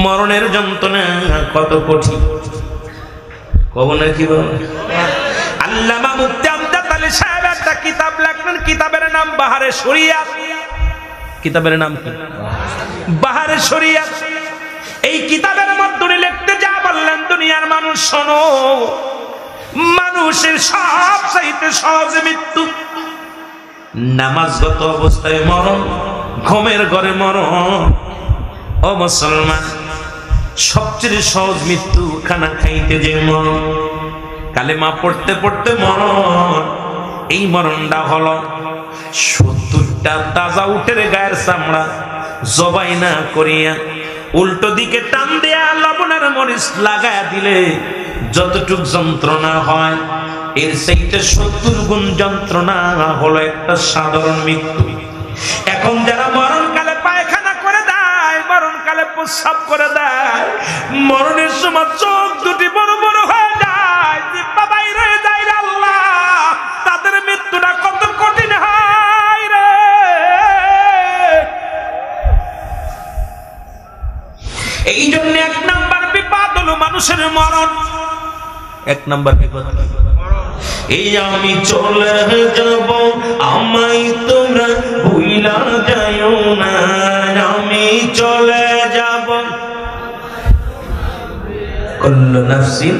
মরণের যন্ত্রণা কত কঠিন কব নাকি বল। আল্লামা মুফতি আমজাদ আলী সাহেব একটা কিতাব লেখলেন, কিতাবের নাম বাহারে শরিয়াত। কিতাবের নাম কি? বাহারে শরিয়াত। এই কিতাবের মধ্যে লিখতে যা বললেন, দুনিয়ার মানুষ শোনো, মানুষের সবচাইতে সহজ মৃত্যু নামাজগত অবস্থায় মরণ, ঘুমের ঘরে মরণ। ও মুসলমান, সবচেয়ে সহজ মৃত্যু খানা খাইতে যে মরণ, কালেমা পড়তে পড়তে মরণ। এই মরণটা হলো 70টা তাজা উটের গায়ের চামড়া জবাই না করিয়া উল্টো দিকে টান দেয়া লবণের মরিচ লাগায়া দিলে যতটুক যন্ত্রণা হয়, এর চাইতে 70 গুণ যন্ত্রণা হলো একটা সাধারণ মৃত্যু। এখন যারা মরণকালে পায়খানা করে দেয়, মরণকালে প্রস্রাব করে দেয়, মরণের সময় চোখ দুটি বড় বড় হয়ে যায়, জিহ্বা বাইরে হয়ে যায়, আল্লাহ তাদের মৃত্যুটা কত কঠিন হয় রে। এই জন্য 1 নাম্বার বিপদ হলো মানুষের মরণ। 1 নাম্বার বিপদ এই আমি চলে যাব, আমায় তোমরা ভুইলা যাও না, আমি চলে যাব। কুল্লু নাফসিন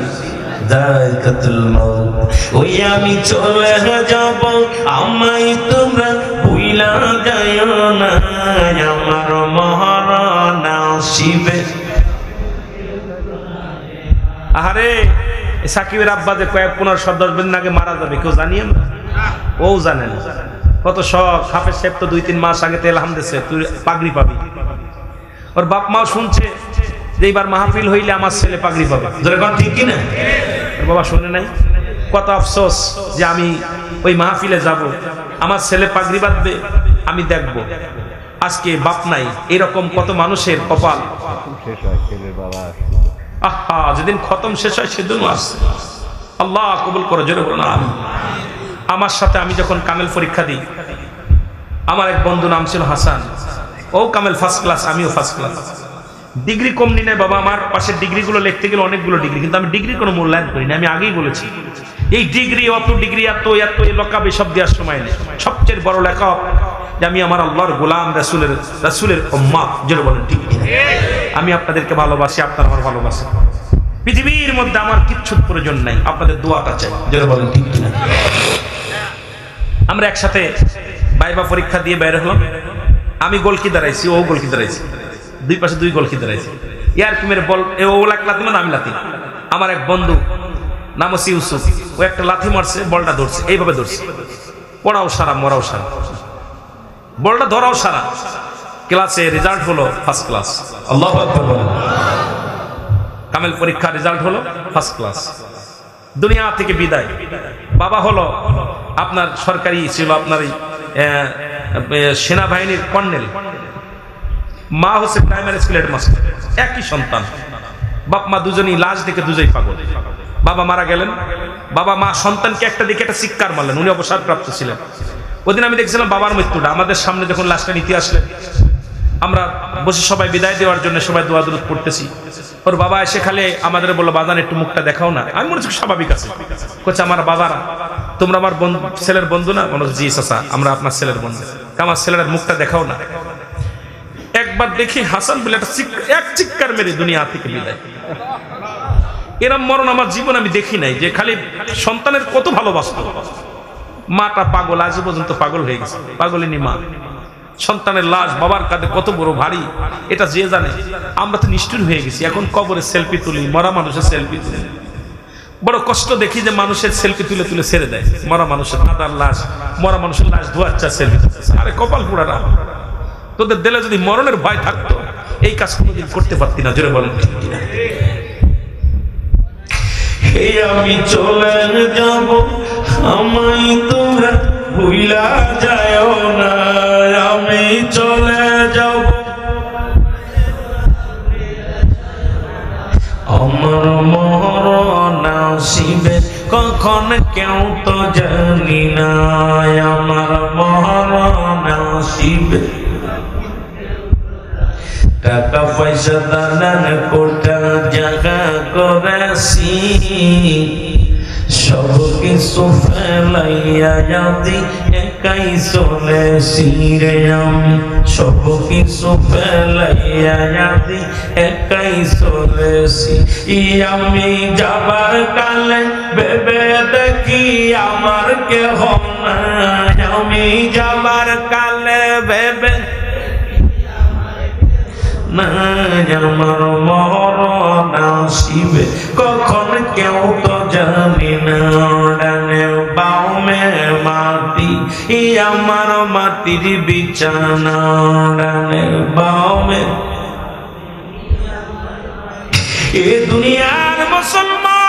যায়কাতুল মাউত। ওই আমি চলে যাব, আমায় তোমরা ভুইলা যাও না, আমার মরণ আসিবে। আরে সাকিবের আব্বা যে কয়েক 15-10 দিন আগে মারা যাবে, কেউ জানিয়ে না? ও জানেন কত শখ। হাফেজ সাহেব তো 2-3 মাস আগে তেল হাম দিছে, তুই পাগড়ি পাবি। ওর বাপ মাও শুনছে যে এইবার মাহফিল হইলে আমার ছেলে পাগড়ি পাবে। ঠিক কিনা? ওর বাবা শুনে নাই। কত আফসোস যে আমি ওই মাহফিলে যাব, আমার ছেলে পাগড়ি বাঁধবে, আমি দেখব। আজকে বাপ নাই, এরকম কত মানুষের কপাল। আহা, যেদিন খতম শেষ হয় সেদিনও আসছে। আল্লাহ কবুল করে, জোরে বলুন আমিন। আমার সাথে আমি যখন কামেল পরীক্ষা দিই, আমার এক বন্ধু নাম ছিল হাসান, ও কামেল ফার্স্ট ক্লাস, আমিও ফার্স্ট ক্লাস। ডিগ্রি কম নি নাই বাবা, আমার পাশের ডিগ্রিগুলো লিখতে গেলে অনেকগুলো ডিগ্রি, কিন্তু আমি ডিগ্রির কোনো মূল্যায়ন করি না। আমি আগেই বলেছি, এই ডিগ্রি অত ডিগ্রি এত এত লকাব এসব দেওয়ার সময় নেই। সবচেয়ে বড় লেখক যে আমি আমার আল্লাহর গোলাম, রাসূলের উম্মাহ। জোরে বলেন ঠিক কিনা? আমি আপনাদেরকে ভালোবাসি, আপনারা আমার ভালোবাসেন। পৃথিবীর মধ্যে আমার কিচ্ছুর প্রয়োজন নাই, আপনাদের দোয়াটা চাই। জোরে বলেন ঠিক কিনা? আমরা একসাথে ভাইবা পরীক্ষা দিয়ে বের হলাম। আমি গোলকি দাঁড়াইছি, ও গোলকি দাঁড়াইছি, দুই পাশে 2 গোলকি দাঁড়াইছি। ইয়ার কি মেরে বল, ও লাথি মানে আমি লাথি। আমার এক বন্ধু নাম হচ্ছে ইউসুফ, ও একটা লাথি মারছে, বলটা ধরছে, এইভাবে ধরছে, পড়াও সারা মরাও সারা, বলটা ধরাও সারা। ক্লাসে রেজাল্ট হলো ফার্স্ট ক্লাস। আল্লাহু আকবার বলেন। কামেল পরীক্ষা রেজাল্ট হলো ফার্স্ট ক্লাস। দুনিয়া থেকে বিদায়। বাবা হলো আপনার সরকারি ছিল, আপনার সেনাবাহিনীর কর্নেল, মা হচ্ছে প্রাইমারি স্কুলের হেডমাস্টার। একই সন্তান, বাপ মা দুজনই লাশ দেখে দুজনেই পাগল। বাবা মারা গেলেন, বাবা মা সন্তানকে একটা দিকে একটা চিৎকার মারলেন, উনি অবসরপ্রাপ্ত ছিলেন। ওদিন আমি দেখছিলাম বাবার মৃত্যুটা, আমাদের সামনে যখন লাশটা নিতে আসলেন, আমরা বসে সবাই বিদায় দেওয়ার জন্য সবাই দোয়া দরুদ পড়তেছি। ওর বাবা এসে খালে আমাদের বললো, বাজান একটু মুখটা দেখাও না। আমি মনে হচ্ছে স্বাভাবিক আছে, বলছে আমার বাবারা তোমরা আমার ছেলের বন্ধু না? মনে হচ্ছে জি চাচা, আমরা আপনার ছেলের বন্ধু। আমার ছেলের মুখটা দেখাও না। একবার দেখি হাসান বলে এক চিৎকার মেরে দুনিয়া থেকে বিদায়। এরম মরণ আমার জীবন আমি দেখি নাই, যে খালি সন্তানের কত ভালোবাসত। মাটা পাগল, আজ পর্যন্ত পাগল হয়ে গেছে, পাগলিনী মা। সন্তানের লাশ বাবার কাঁধে কত বড় ভারী, এটা যে জানে। আমরা তো নিষ্ঠুর হয়ে গেছি, এখন কবরে সেলফি তুলি, মরা মানুষের সেলফি তুলি। বড় কষ্ট দেখি যে মানুষের সেলফি তুলে তুলে ছেড়ে দেয়, মরা মানুষের দাদার লাশ, মরা মানুষের লাশ ধোয়াচ্ছা সেলফি তুলতেছে। আরে কপাল পোড়ারা, তোদের দিলে যদি মরণের ভয় থাকতো এই কাজ কোনোদিন করতে পারতি না। জোরে বলেন ঠিক কিনা? আমি চলে যাব, আমায় তোমরা ভুইলা যাও না, আমি চলে যাব, আমার মরণ আসিবে কখন কেউ তো জানি না, আমার মরণ আসিবে টাকা পয়সা দান কোটা জায়গা করেছি সব কিছু ফেলাইয়া যদি একাই চলেছি রে আমি সব কিছু ফেলাইয়া যদি একাই চলেছি আমি যাবার কালে ভেবে দেখি আমার কেহ নাই আমি যাবার কালে ভেবে আমার মরণ আসিবে কখন কেউ তো জানি না ডানে বামে মাটি আমার মাটির বিছানা ডানে বামে এ দুনিয়ার মুসলমান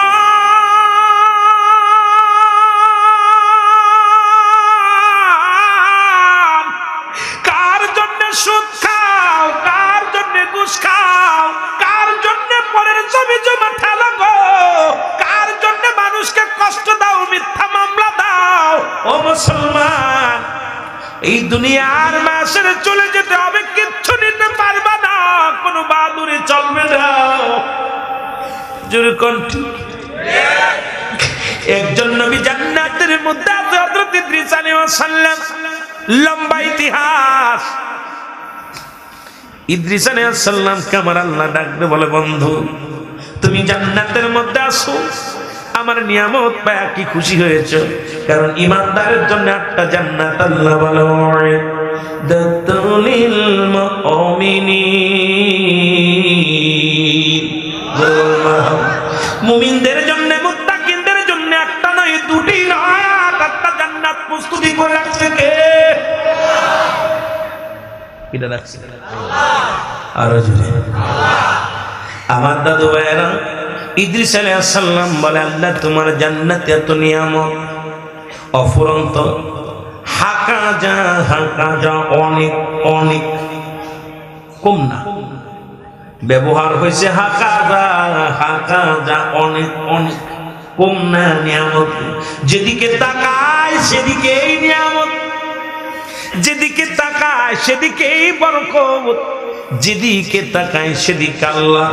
কার জন্য সুদ খাও কার জন্য ঘুষ খাও কার জন্য পরের জমি জমা ঠেলো গো কার জন্য মানুষকে কষ্ট দাও মিথ্যা মামলা দাও ও মুসলমান এই দুনিয়ার মাসের চলে যেতে হবে কিচ্ছু নিতে পারবা না কোনো বাহাদুরি চলবে না জোরে কণ্ঠে একজন নবী জান্নাতের মধ্যে আছে হযরত ইদ্রিস আলাইহিস সালাম লম্বা ইতিহাস ইদ্রিস আলাইহিস সালাম কে আমার আল্লাহ ডাকতে বলে বন্ধু তুমি জান্নাতের মধ্যে আসো আমার নিয়ামত পায়া কি খুশি হয়েছে কারণ ঈমানদারের জন্য একটা জান্নাত আল্লাহ বলে দাতুলিল মুমিনিন মুমিনদের জন্য মুত্তাকিনদের জন্য একটা নয় দুটি নয় একটা জান্নাত প্রস্তুতি করে রাখছে কে এটা রাখছে আর জোরে আমার দাদু ভাইরা ইদ্রিস আলাইহিস সালাম বলে আল্লাহ তোমার জান্নাতে এত নিয়ামত অফুরন্ত হাকা যা অনেক অনেক কম না ব্যবহার হয়েছে হাকা যা অনেক অনেক কম না নিয়ামত যেদিকে তাকায় সেদিকেই নিয়ামত যেদিকে তাকায় সেদিকেই বরকত যেদিকে তাকায় সেদিকে আল্লাহ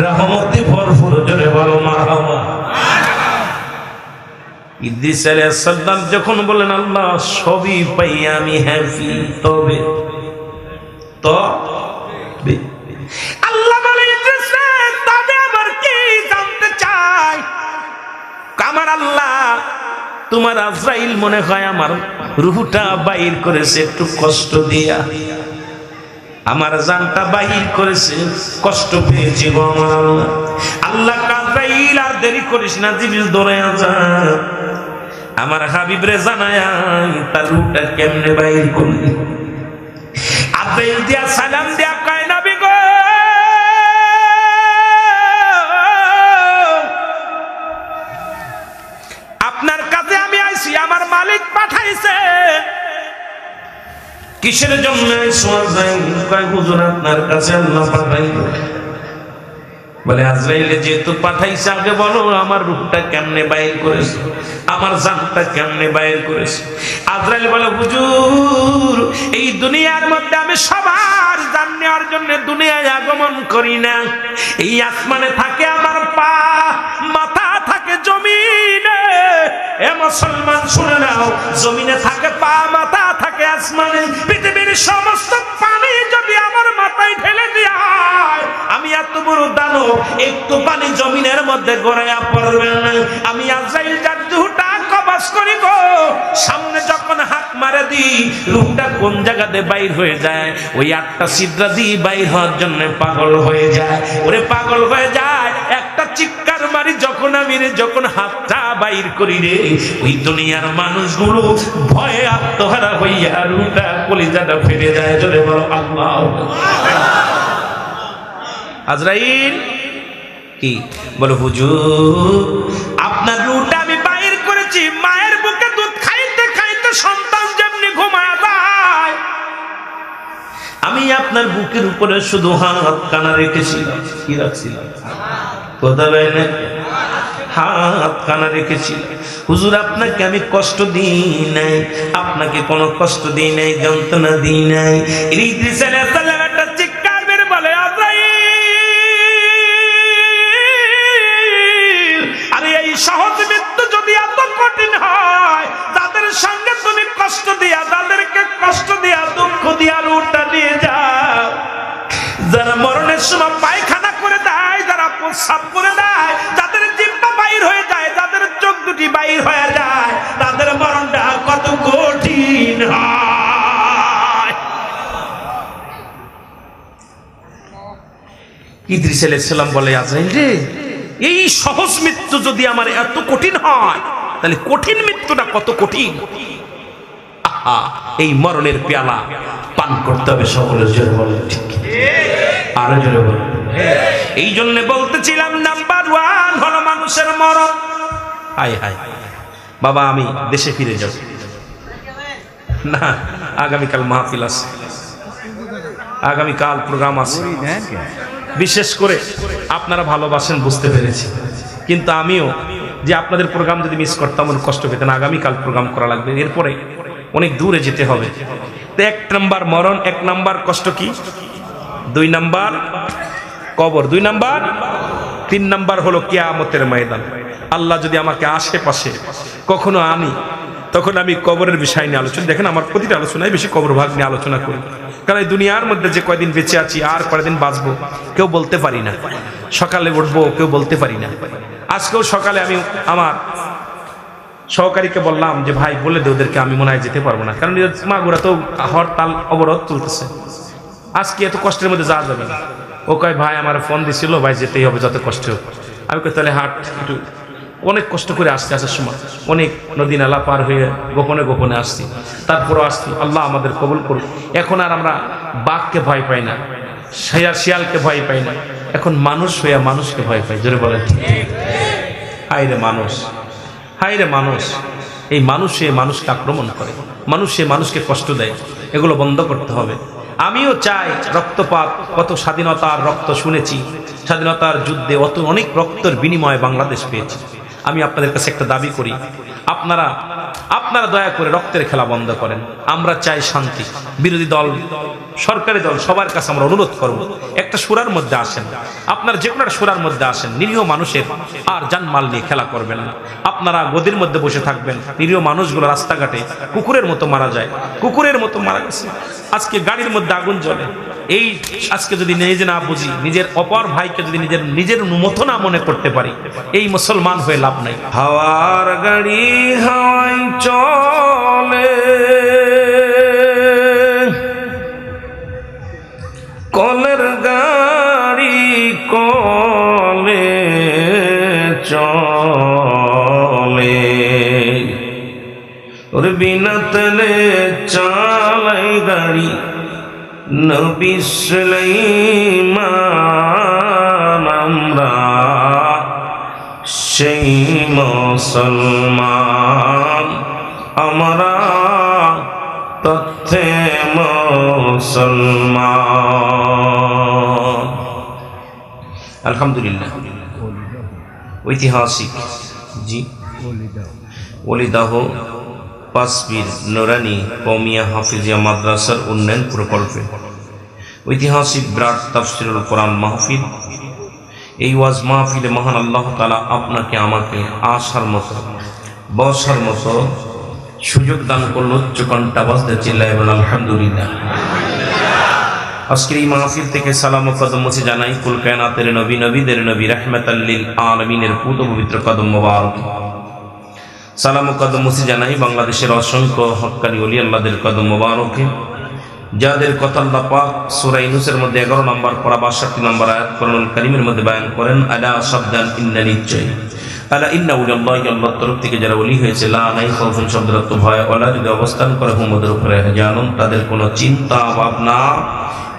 রহমতে ভরপুর জোরে বলো মারহাবা ইদ্রিস আলাইহিস সালাম যখন বলেন আল্লাহ সবই পাই আমি হ্যাপি তবে আল্লাহ বলে ইদ্রিস তবে আবার কি জানতে চাই আমার আল্লাহ তোমার আজরাইল মনে হয় আমার রূহটা বাইর করেছে একটু কষ্ট দিয়া আমার জানটা বাহির করেছে কষ্ট পেয়েছি গো আমার আল্লাহ আল্লাহ আজরাইল আর দেরি করিস না জিবরিল দৌড়ায়া যা আমার হাবিব রে জানায় তার রূহটা কেমনে বাহির করলি আজরাইল দিয়া সালাম দিয়া কয় নবী গো আপনার কাছে আমি আইছি আমার মালিক পাঠাইছে কিসের জন্য হুজুর আপনার কাছে আল্লাহ পাঠাইল বলে আজরাইল যেহেতু পাঠাইছে আগে বলো আমার রূহটা কেমনে বাইর করেছে আমার জানটা কেমনে বাইর করেছে আজরাইল বলে হুজুর এই দুনিয়ার মধ্যে আমি সবার জান নেওয়ার জন্য দুনিয়ায় আগমন করি না এই আসমানে থাকে আমার পা মাথা থাকে জমিনে এ মুসলমান শুনে নাও জমিনে থাকে পা মাথা থাকে আসমানে পৃথিবীর সমস্ত পানি যদি আমার মাথায় ঢেলে দেয়া হয় আমি এত বড় দানব একটু পানি জমিনের মধ্যে গড়াইয়া পড়বে না আমি আজরাইল যার রূহটা কবজ করি গো সামনে যখন হাত মারে দি রূহটা কোন জায়গাতে বাইর হয়ে যায় ওই আটটা ছিদ্র দিয়ে বাইর হওয়ার জন্য পাগল হয়ে যায় ওরে পাগল হয়ে যায় একটা চিৎকার মারি যখন আমি যখন হাতটা বাইর করি রে ওই দুনিয়ার মানুষগুলো ভয়ে আত্মহারা হইয়া রূহটা কলিজাটা ফেটে যায় জোরে বলো আল্লাহ আজরাইল কি বলো হুজুর আপনার রূহটা আমি বাইর করেছি মায়ের বুকে দুধ খাইতে খাইতে সন্তান যেমনি ঘুমায় যায় আমি আপনার বুকের উপরে শুধু হাত কানা রেখেছিলাম কি রাখছিলাম কথা বলে না হাত কানা রেখেছিলাম হুজুর আপনাকে আমি কষ্ট দিই নাই আপনাকে কোনো কষ্ট দিই নাই যন্ত্রণা দিই নাই ইদ্রিস আলাইহিস সালাম একটা চিৎকার মেরে বলে সময় পায়খানা করে দেয়, যারা প্রস্রাব করে দেয়, যাদের জিহ্বা বাইর হয়ে যায়, যাদের চোখ দুটি বাইর হয়ে যায়, তাদের মরণটা কত কঠিন হয়। ইদ্রিস আলাইহিস সালাম বলে, আজরাইল রে, এই সহজ মৃত্যু যদি আমার এত কঠিন হয়, তাহলে কঠিন মৃত্যুটা কত কঠিন। আহা, এই মরণের পেয়ালা পান করতে হবে সকলের জন্য, বলে ঠিক, আরো জোরে বলে। এই জন্য বলতেছিলাম নাম্বার 1 হলো মানুষের মরণ। হায় হায় বাবা, আমি দেশে ফিরে যাব না, আগামীকাল মাহফিল আছে, আগামীকাল প্রোগ্রাম আছে। বিশেষ করে আপনারা ভালোবাসেন বুঝতে পেরেছি, কিন্তু আমিও যে আপনাদের প্রোগ্রাম যদি মিস করতাম অনেক কষ্ট পেতেন। আগামীকাল প্রোগ্রাম করা লাগবে, এরপরে অনেক দূরে যেতে হবে। তো 1 নাম্বার মরণ, 1 নাম্বার কষ্ট কি, 2 নাম্বার কবর, 2 নাম্বার, 3 নাম্বার হলো কিয়ামতের ময়দান। আল্লাহ যদি আমাকে আশেপাশে কখনো আনি, তখন আমি কবরের বিষয় নিয়ে আলোচনা, দেখেন আমার প্রতিটা আলোচনায় বেশি কবর ভাগ নিয়ে আলোচনা করি, কারণ এই দুনিয়ার মধ্যে যে কয়দিন বেঁচে আছি আর কয়দিন বাঁচবো কেউ বলতে পারি না, সকালে উঠবো কেউ বলতে পারি না। আজকেও সকালে আমি আমার সহকারীকে বললাম যে ভাই বলে দে ওদেরকে, আমি মনে হয় যেতে পারবো না, কারণ মাগুরা তো হরতাল অবরোধ চলতেছে, আজকে এত কষ্টের মধ্যে যাওয়া যাবে না। ও কয় ভাই আমার ফোন দিছিল, ভাই যেতেই হবে যত কষ্ট হোক। আমি কই তাহলে হাট, একটু অনেক কষ্ট করে আসতে, আসার সময় অনেক নদী নালা পার হয়ে গোপনে গোপনে আসছি, তারপরও আসছি। আল্লাহ আমাদের কবুল করুক। এখন আর আমরা বাঘকে ভয় পাই না, শিয়ালকে ভয় পাই না, এখন মানুষ হইয়া মানুষকে ভয় পাই। জোরে বলেন ঠিক। হায় রে মানুষ, হায় রে মানুষ, এই মানুষে মানুষকে আক্রমণ করে, মানুষে মানুষকে কষ্ট দেয়, এগুলো বন্ধ করতে হবে। আমিও চাই রক্তপাত, কত স্বাধীনতার রক্ত শুনেছি, স্বাধীনতার যুদ্ধে অনেক রক্তের বিনিময়ে বাংলাদেশ পেয়েছি। আমি আপনাদের কাছে একটা দাবি করি, আপনারা দয়া করে রক্তের খেলা বন্ধ করেন। আমরা চাই শান্তি। বিরোধী দল, সরকারি দল, সবার কাছে আমরা অনুরোধ করব, একটা সুরার মধ্যে আসেন, আপনারা যে কোনো একটা সুরার মধ্যে আসেন। নিরীহ মানুষের আর জানমাল নিয়ে খেলা করবেন না। আপনারা গদির মধ্যে বসে থাকবেন, নিরীহ মানুষগুলো রাস্তাঘাটে কুকুরের মতো মারা যায়, কুকুরের মতো মারা গেছে। আজকে গাড়ির মধ্যে আগুন জ্বলে, এই আজকে যদি নিজে না বুঝি, নিজের অপর ভাইকে যদি নিজের মতো না মনে করতে পারি, এই মুসলমান হয়ে লাভ নাই। হাওয়ার গাড়ি হাওয়াই চলে, কলের গাড়ি কলে চলে, ওর বিনা তেলে চালাই গাড়ি নবী সুলাইমান। আমরা সেই মুসলমান, আমরা তথ্যে মুসলমান। আলহামদুলিল্লাহ। ঐতিহাসিক জি ওলিদাহ পাসপীর নুরানি কওমিয়া হাফিজিয়া মাদ্রাসার উন্নয়ন প্রকল্পে ঐতিহাসিক বিরাট তাফসীরুল কোরআন মাহফিল। এই ওয়াজ মাহফিলে মহান আল্লাহ তাআলা আপনাকে আমাকে আসার মতো বসার মতো সুযোগ দান করলো। উচ্চ কণ্ঠে আওয়াজ দিয়ে চিল্লায় বলেন আলহামদুলিল্লাহ। আজকের এই মাহফিল থেকে সালাম ও কদম মুছে জানাই কুল কায়নাতের নবী, নবীদের নবী, রাহমাতাল লিল আলামিনের পুত পবিত্র কদম মোবারক। সালাম ও কদম মুছে জানাই বাংলাদেশের অসংখ্য হক্কানি ওলি আল্লাহদের কদম মোবারকে, যাদের কথা আল্লাহ পাক সূরা ইউনূসের মধ্যে 11 নম্বর পড়া 62 নম্বর আয়াত কোরআনুল কারীমের মধ্যে বয়ান করেন, আলা সাবদান ইন্না নিশ্চয়, আলা ইন্না উলিয়াল্লাহি, আল্লাহর তরফ থেকে যারা ওলি হয়েছে, লা নাই খাউফুন শব্দের অর্থ ভয়, ওয়ালা যদি অবস্থান করে হুমদের উপরে জানুন, তাদের কোনো চিন্তা ভাবনা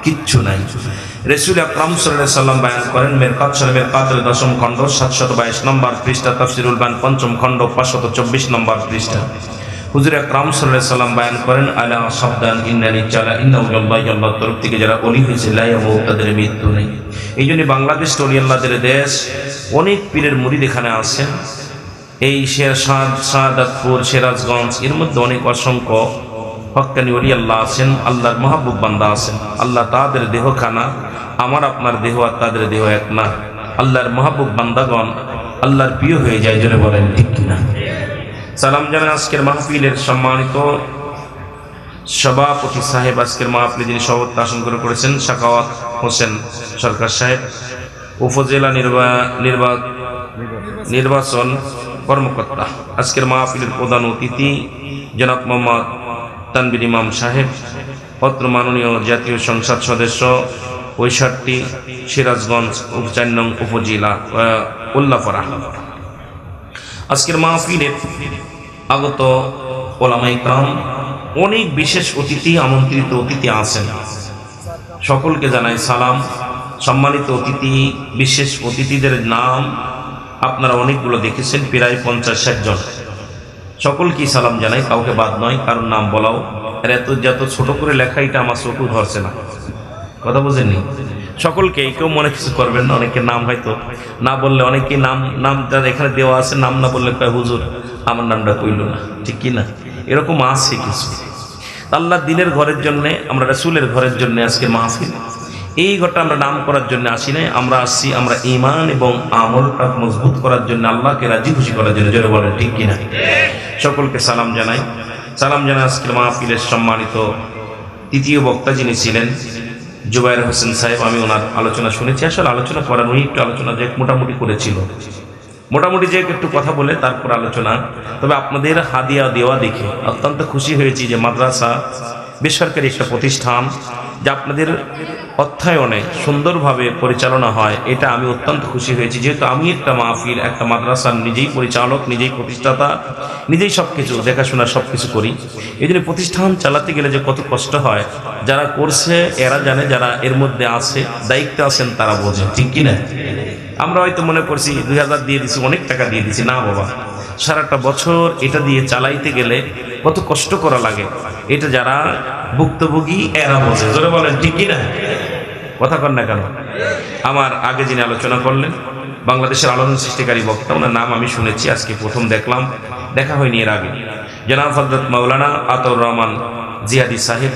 কিচ্ছু নাই। রাসূল আকরাম সাল্লাল্লাহু আলাইহি সাল্লাম বয়ান করেন, মিরকাত শরীফের 10ম খণ্ড 722 নম্বর পৃষ্ঠা, তাফসীরুল বায়ান 5ম খণ্ড 524 নম্বর পৃষ্ঠা। হুজুর আকরাম সাল্লাল্লাহু আলাইহি সাল্লাম বয়ান করেন, আলা সাবদান ইন্নানি চালা ইন্না উলিয়াল্লাহি, আল্লাহর তরফ থেকে যারা ওলি হয়েছে, লা ইয়ামুত, তাদের মৃত্যু নেই। এই জন্য বাংলাদেশ ওলি আল্লাহদের দেশ, অনেক পীরের মুরিদ এখানে আছেন। এই শেরশাহ, শাহাদাতপুর, সিরাজগঞ্জ, এর মধ্যে অনেক অসংখ্য হক্কানি ওলি আল্লাহ আছেন, আল্লাহর মাহবুব বান্দা আছেন। আল্লাহ তাদের দেহখানা, আমার আপনার দেহ আর তাদের দেহ এক না। আল্লাহর মাহবুব বান্দাগণ আল্লাহর প্রিয় হয়ে যায়, জোরে বলেন ঠিক কিনা। সালাম জানান আজকের মাহফিলের সম্মানিত সভাপতি সাহেব আজকের মাহফিলে যিনি সভাপতি আসন করে করেছেন সাখাওয়াত হোসেন সরকার সাহেব, উপজেলা নির্বাচন কর্মকর্তা। আজকের মাহফিলের প্রধান অতিথি জনাব মোহাম্মদ তানভীর ইমাম সাহেব, অত্র মাননীয় জাতীয় সংসদ সদস্য ৬৫ সিরাজগঞ্জ ৪ নং উপজেলা উল্লাপাড়া। আজকের মাহফিলে আগত ওলামায়ে কেরাম, অনেক বিশেষ অতিথি, আমন্ত্রিত অতিথি আছেন, সকলকে জানাই সালাম। সম্মানিত অতিথি, বিশেষ অতিথিদের নাম আপনারা অনেকগুলো দেখেছেন, প্রায় ৫০-৬০ জন। সকলকেই সালাম জানাই, কাউকে বাদ নয়, কারণ নাম বলাও যত ছোট করে লেখা এটা আমার চোখে ধরছে না, কথা বুঝেননি। সকলকে কেউ মনে কিছু করবেন না, অনেকের নাম হয়তো না বললে, অনেকেই নাম যারা এখানে দেওয়া আছে নাম না বললে কয় হুজুর আমার নামটা কইল না, ঠিক কি না, এরকম আছে কিছু। আল্লাহ দিনের ঘরের জন্যে, আমরা রাসূলের ঘরের জন্য আজকে মাহফিল। এই ঘরটা আমরা নাম করার জন্য আসি নাই, আমরা আসছি আমরা ঈমান এবং আমলটা মজবুত করার জন্য, আল্লাহকে রাজি খুশি করার জন্য, জোরে বলেন ঠিক কিনা। সকলকে সালাম জানাই। আজকের মাহফিলের সম্মানিত তৃতীয় বক্তা যিনি ছিলেন জুবায়ের হোসেন সাহেব, আমি ওনার আলোচনা শুনেছি। আসলে আলোচনা করার উনি একটু আলোচনা যে মোটামুটি করেছিল, মোটামুটি যে একটু কথা বলে তারপর আলোচনা। তবে আপনাদের হাদিয়া দেওয়া দেখে অত্যন্ত খুশি হয়েছি যে মাদ্রাসা বেসরকারি একটা প্রতিষ্ঠান যা আপনাদের অর্থায়নে সুন্দরভাবে পরিচালনা হয়, এটা আমি অত্যন্ত খুশি হয়েছি। যেহেতু আমি একটা মাহফিল, একটা মাদ্রাসার নিজেই পরিচালক, নিজেই প্রতিষ্ঠাতা, নিজেই সব কিছু দেখাশোনা সব কিছু করি, এই জন্য প্রতিষ্ঠান চালাতে গেলে যে কত কষ্ট হয়, যারা করছে এরা জানে, যারা এর মধ্যে আছে দায়িত্বে আছেন তারা বোঝে, ঠিক কিনা। আমরা হয়তো মনে করছি ২০০০ দিয়ে দিছি, অনেক টাকা দিয়ে দিছি, না বাবা, সারাটা বছর এটা দিয়ে চালাইতে গেলে কত কষ্ট করা লাগে, এটা যারা ভুক্তভোগী এরা বোঝে, জোরে বলেন ঠিক কিনা, কথা কন না কেন। আমার আগে যিনি আলোচনা করলেন বাংলাদেশের আলোড়ন সৃষ্টিকারী বক্তা, ওনার নাম আমি শুনেছি, আজকে প্রথম দেখলাম, দেখা হয়নি এর আগে, জনাব হযরত মাওলানা আতাউর রহমান জিহাদি সাহেব,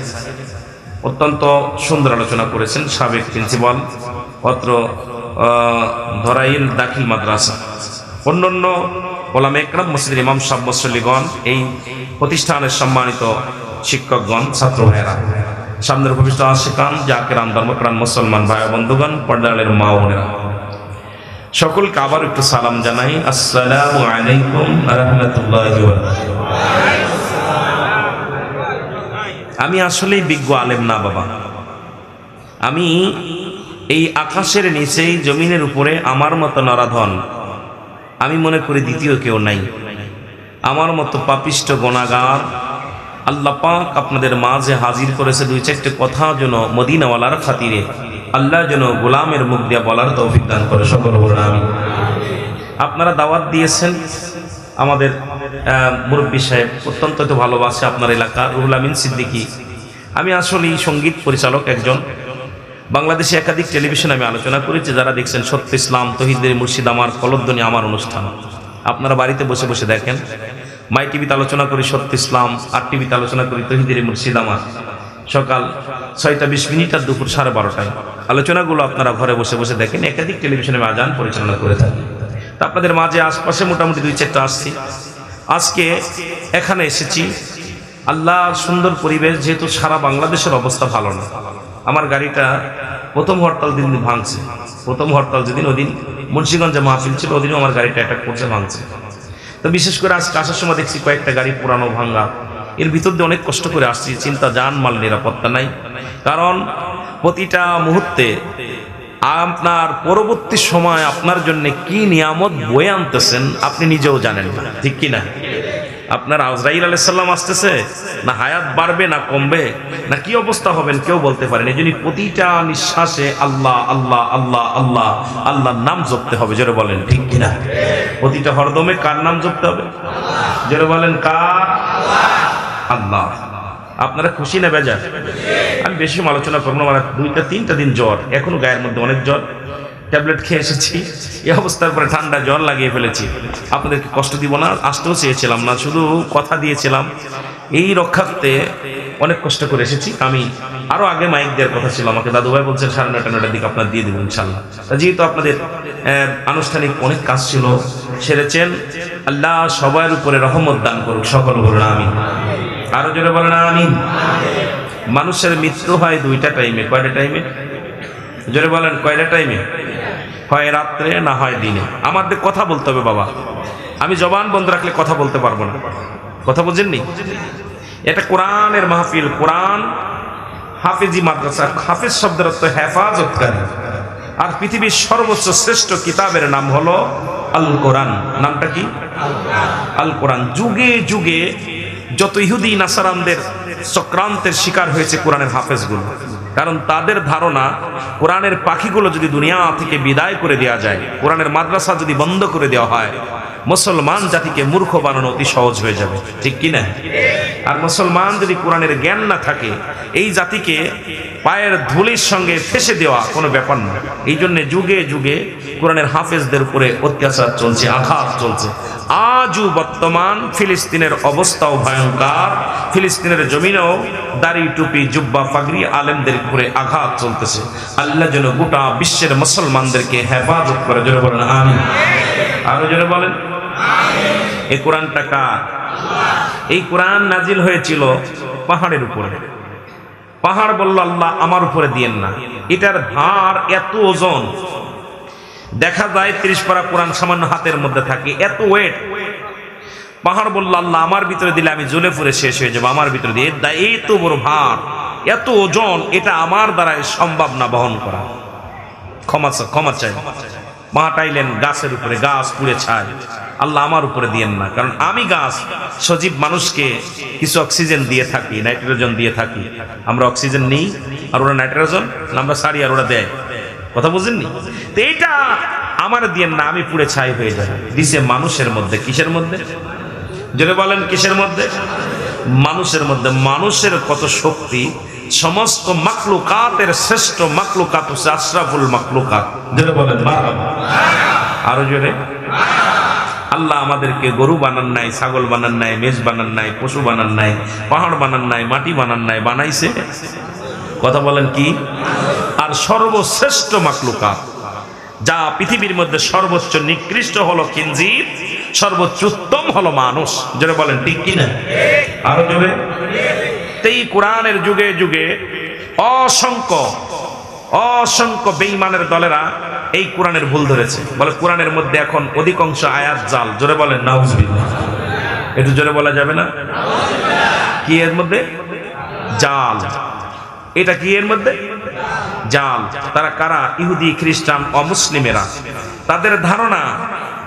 অত্যন্ত সুন্দর আলোচনা করেছেন, সাবেক প্রিন্সিপাল অত্র ধরাইল দাখিল মাদ্রাসা। অন্যান্য ওলামায়ে কেরাম, মসজিদের ইমাম সাহেব, মুসল্লিগণ, এই প্রতিষ্ঠানের সম্মানিত শিক্ষকগণ, ছাত্র ভাইয়েরা, সামনের ভবিষ্যৎ আশিকান, জাকিরান, ধর্মপ্রাণ মুসলমান ভাই বন্ধুগণ, পর্দারের মা বোনেরা, সকলকে আবার একটু সালাম জানাই। আসসালামু আলাইকুম ওয়া রাহমাতুল্লাহি ওয়া বারাকাতুহু। আমি আসলেই বিজ্ঞ আলেম না বাবা, আমি এই আকাশের নিচেই জমিনের উপরে আমার মতো নরাধন আমি মনে করি দ্বিতীয় কেউ নাই। আমার মতো পাপিষ্ট গুনাহগার আল্লাহ পাক আপনাদের মাঝে হাজির করেছে, দুই চারটে কথা যেন মদিনাওয়ালার খাতিরে আল্লাহ যেন গোলামের মুখ দিয়ে বলার তৌফিক দান করে, সকল বলুন আমিন। আপনারা দাওয়াত দিয়েছেন, আমাদের মুরব্বী সাহেব অত্যন্ত তো ভালোবাসে আপনার এলাকা, রুহুল আমিন সিদ্দিকী। আমি আসলেই সঙ্গীত পরিচালক একজন, বাংলাদেশে একাধিক টেলিভিশনে আমি আলোচনা করেছি, যারা দেখছেন সত্য ইসলাম, তহিদের মুর্শিদ, আমার কলধ্বনি, আমার অনুষ্ঠান আপনারা বাড়িতে বসে বসে দেখেন। মাই টিভিতে আলোচনা করি সত্য ইসলাম, আর টিভিতে আলোচনা করি তহিদের মুর্শিদ আমার, সকাল ৬টা ২০ আর দুপুর 12:30টায় আলোচনাগুলো আপনারা ঘরে বসে বসে দেখেন। একাধিক টেলিভিশনে আমি আজান পরিচালনা করে থাকি। তা আপনাদের মাঝে আশপাশে মোটামুটি ২-৪টা আসছি। আজকে এখানে এসেছি, আল্লাহর সুন্দর পরিবেশ, যেহেতু সারা বাংলাদেশের অবস্থা ভালো না। আমার গাড়িটা প্রথম হরতাল দিন ভাঙছে, প্রথম হরতাল যেদিন, ওদিন মুন্সিগঞ্জে মাহফিল ছিল, ওদিনও আমার গাড়িটা অ্যাটাক করছে, ভাঙছে। তো বিশেষ করে আজকে আসার সময় দেখছি কয়েকটা গাড়ি পুরানো ভাঙা, এর ভিতর দিয়ে অনেক কষ্ট করে আসছি, চিন্তা জানমাল নিরাপত্তা নাই। কারণ প্রতিটা মুহূর্তে আপনার পরবর্তী সময় আপনার জন্য কি নিয়ামত বয়ে আনতেছেন আপনি নিজেও জানেন না, ঠিক কিনা। আপনার আজরাইল আলাইহিস সালাম আসতেছে, না হায়াত বাড়বে না কমবে, না কি অবস্থা হবেন কেউ বলতে পারেন। এই জন্য প্রতিটা নিঃশ্বাসে আল্লাহ আল্লাহ আল্লাহ আল্লাহ আল্লাহর নাম জপতে হবে, জোরে বলেন ঠিক কিনা। প্রতিটা হরদমে কার নাম জপতে হবে, জোরে বলেন কার, আল্লাহ। আপনারা খুশি না বেজার? আমি বেশি আলোচনা করবো না, আমার 2-3টা দিন জ্বর, এখনো গায়ের মধ্যে অনেক জ্বর, ট্যাবলেট খেয়ে এসেছি, এই অবস্থার পরে ঠান্ডা জ্বর লাগিয়ে ফেলেছি। আপনাদেরকে কষ্ট দিব না, আসতেও চেয়েছিলাম না, শুধু কথা দিয়েছিলাম। এই রক্ষার্থে অনেক কষ্ট করে এসেছি। আমি আরো আগে মাইক দেওয়ার কথা ছিল, আমাকে দাদু ভাই বলছেন 9:30-9টার দিকে আপনার দিয়ে দেবো ইনশাল্লাহ। যেহেতু আপনাদের আনুষ্ঠানিক অনেক কাজ ছিল, সেরেছেন, আল্লাহ সবার উপরে রহমত দান করুক, সকল বলুন আমিন। আরো জোরে বলেন আমিন। মানুষের মৃত্যু হয় দুইটা টাইমে। কয়টা টাইমে? জোরে বলেন কয়টা টাইমে? হয় রাত্রে না হয় দিনে। আমাদের কথা বলতে হবে বাবা, আমি জবান বন্ধ রাখলে কথা বলতে পারবো না। কথা বুঝেননি? এটা কোরআনের মাহফিল, কোরআন হাফেজি মাদ্রাসা। হাফেজ শব্দের অর্থ হেফাজতকারী। আর পৃথিবীর সর্বোচ্চ শ্রেষ্ঠ কিতাবের নাম হলো আল কোরআন। নামটা কি? আল কোরআন। যুগে যুগে যত ইহুদি নাসারানদের চক্রান্তের শিকার হয়েছে কোরআনের হাফেজগুলো, কারণ তাদের ধারণা কোরআনের পাখিগুলো যদি দুনিয়া থেকে বিদায় করে দেওয়া যায়, কোরআনের মাদ্রাসা যদি বন্ধ করে দেওয়া হয়, মুসলমান জাতিকে মূর্খ বানানো অতি সহজ হয়ে যাবে। ঠিক কিনা? আর মুসলমান যদি কোরআনের জ্ঞান না থাকে, এই জাতিকে পায়ের ধুলির সঙ্গে ফেসে দেওয়া কোনো ব্যাপার না। এই জন্য যুগে যুগে কোরআনের হাফেজদের উপরে অত্যাচার চলছে, আঘাত চলছে। আজও বর্তমান ফিলিস্তিনের অবস্থাও ভয়ঙ্কর। ফিলিস্তিনের জমিনেও দাড়ি টুপি জুব্বা পাগড়ি আলেমদের উপরে আঘাত চলতেছে। আল্লাহ যেন গোটা বিশ্বের মুসলমানদেরকে হেফাজত করে। জোরে বলেন আমিন। আরো জোরে বলেন এই কোরআনটা কার? এই কোরআন নাজিল হয়েছিল পাহাড়ের উপরে। পাহাড় বলল আল্লাহ আমার উপরে দিয়েন না, এটার ভার এত ওজন, দেখা যায় 30 পারা কোরআন সামান্য হাতের মধ্যে থাকে, এত ওয়েট। পাহাড় বলল আল্লাহ আমার ভিতরে দিলে আমি জ্বলে পুড়ে শেষ হয়ে যাবো, আমার ভিতরে দিয়ে এই তো বড় ভার, এত ওজন, এটা আমার দ্বারা সম্ভব না বহন করা। ক্ষমা চাই। মাটাইলেন গাছের উপরে, গাছ পুড়ে ছাই। আল্লাহ আমার উপরে দিয়েন না, কারণ আমি গাছ সজীব মানুষকে কিছু অক্সিজেন দিয়ে থাকি, নাইট্রোজেন দিয়ে থাকি। আমরা অক্সিজেন নেই আর ওরা নাইট্রোজেন আমরা সারি আর ওরা দেয়। কথা বুঝেননি? তো এইটা আমার দিয়েন না, আমি পুড়ে ছাই হয়ে যাই। দিছে মানুষের মধ্যে। কিসের মধ্যে? জোরে বলেন কিসের মধ্যে? মানুষের মধ্যে। মানুষের কত শক্তি! সমস্ত মাখলুকাতের শ্রেষ্ঠ মাখলুকাত হচ্ছে আশরাফুল মাখলুকাত। জোরে বলেন মারহাবা। আরো জোরে। আল্লাহ আমাদেরকে গরু বানান নাই, ছাগল বানান নাই, মেষ বানান নাই, পশু বানান নাই, পাহাড় বানান নাই, মাটি বানান নাই, বানাইছে। কথা বলেন কি? আর সর্বশ্রেষ্ঠ মাখলুকাত যা পৃথিবীর মধ্যে সর্বোচ্চ নিকৃষ্ট হলো খিনজির, সর্বোচ্চ উত্তম হলো মানুষ। জোরে বলেন ঠিক কিনা? আরো জোরে। এই কোরআনের যুগে যুগে অসংখ্য বেঈমানের দলেরা এই কোরআনের ভুল ধরেছে। বলে কোরআনের মধ্যে এখন অধিকাংশ আয়াত জাল। জোরে বলেন নাউজুবিল্লাহ। একটু জোরে বলা যাবে না? কি এর মধ্যে? জাল। এটা কি এর মধ্যে? জাল। তারা কারা? ইহুদি, খ্রিস্টান, অমুসলিমেরা। তাদের ধারণা,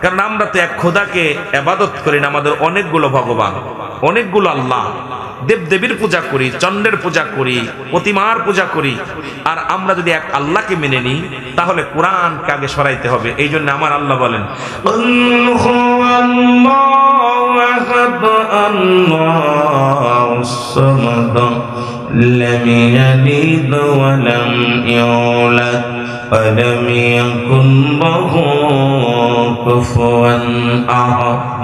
কারণ আমরা তো এক খোদাকে ইবাদত করি না, আমাদের অনেকগুলো ভগবান, অনেকগুলো আল্লাহ, দেবদেবীর পূজা করি, চন্দ্রের পূজা করি, প্রতিমার পূজা করি। আর আমরা যদি এক আল্লাহকে মেনে নিই, তাহলে কোরআনকে আগে সরাইতে হবে। এই জন্য আমার আল্লাহ বলেন لم يلد ولم يولد ولم يكن له كفوا أحد।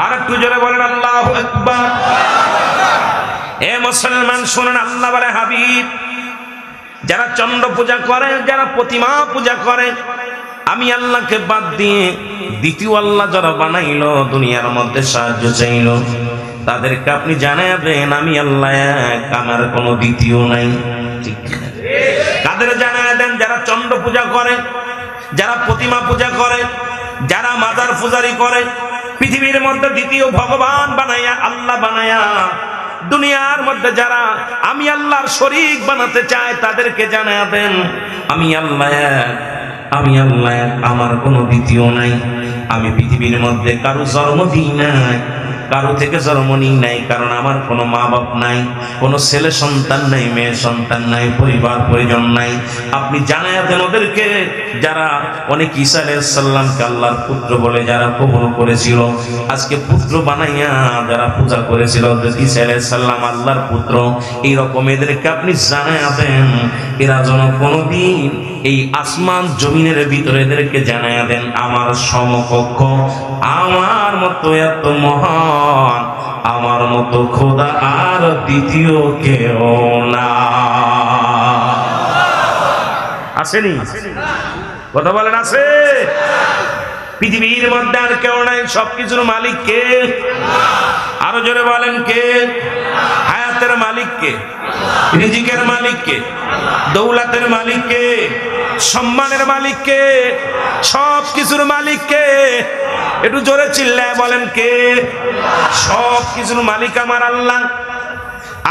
আর একটু জোরে বলেন আল্লাহু আকবার। এ মুসলমান শুনুন, আল্লাহ বলে হাবিব, যারা চন্দ্র পূজা করে, যারা প্রতিমা পূজা করে, আমি আল্লাহকে বাদ দিয়ে দ্বিতীয় আল্লাহ যারা বানাইলো, দুনিয়ার মধ্যে সাহায্য চাইলো, তাদেরকে আপনি জানায় দেন আমি আল্লাহ এক, আমার কোনো দ্বিতীয় নাই। ঠিক কাদের জানায় দেন? যারা চন্দ্র পূজা করে, যারা প্রতিমা পূজা করে, যারা মাজার পূজারি করে, পৃথিবীর মধ্যে দ্বিতীয় ভগবান বানাইয়া, আল্লাহ বানাইয়া দুনিয়ার মধ্যে যারা আমি আল্লাহর শরীক বানাতে চায়, তাদেরকে জানায় দেন আমি আল্লাহ এক, আমি আল্লাহ এক, আমার কোনো দ্বিতীয় নাই। আমি পৃথিবীর মধ্যে কারো জন্ম দিই নাই, কারো থেকে জন্ম নিই নাই, কারণ আমার কোনো মা বাপ নাই, কোনো ছেলে সন্তান নাই, মেয়ে সন্তান নাই, পরিবার পরিজন নাই। আপনি জানায় দেন ওদেরকে, যারা অনেক ঈসা আলাইহিস সালামকে আল্লাহর পুত্র বলে যারা কবুল করেছিল, আজকে পুত্র বানাইয়া যারা পূজা করেছিল ঈসা আলাইহিস সালাম আল্লাহর পুত্র, এইরকম এদেরকে আপনি জানায় দেন, এরা যেন কোনোদিন এই আসমান জমিনের ভিতরে এদেরকে জানায় দেন আমার সমকক্ষ, আমার মতো এত মহান, আমার মতো খোদা আর দ্বিতীয় কেউ না। আসেনি? কথা বলেন আছে? পৃথিবীর মধ্যে আর কেউ নাই, সবকিছুর মালিক কে? আরো জোরে বলেন কে? হায়াতের মালিক কে? রিজিকের মালিক কে? দৌলতের মালিক কে? সম্মানের মালিক কে? সব কিছুর মালিক কে? একটু জোরে চিল্লায় বলেন কে? সব কিছুর মালিক আমার আল্লাহ।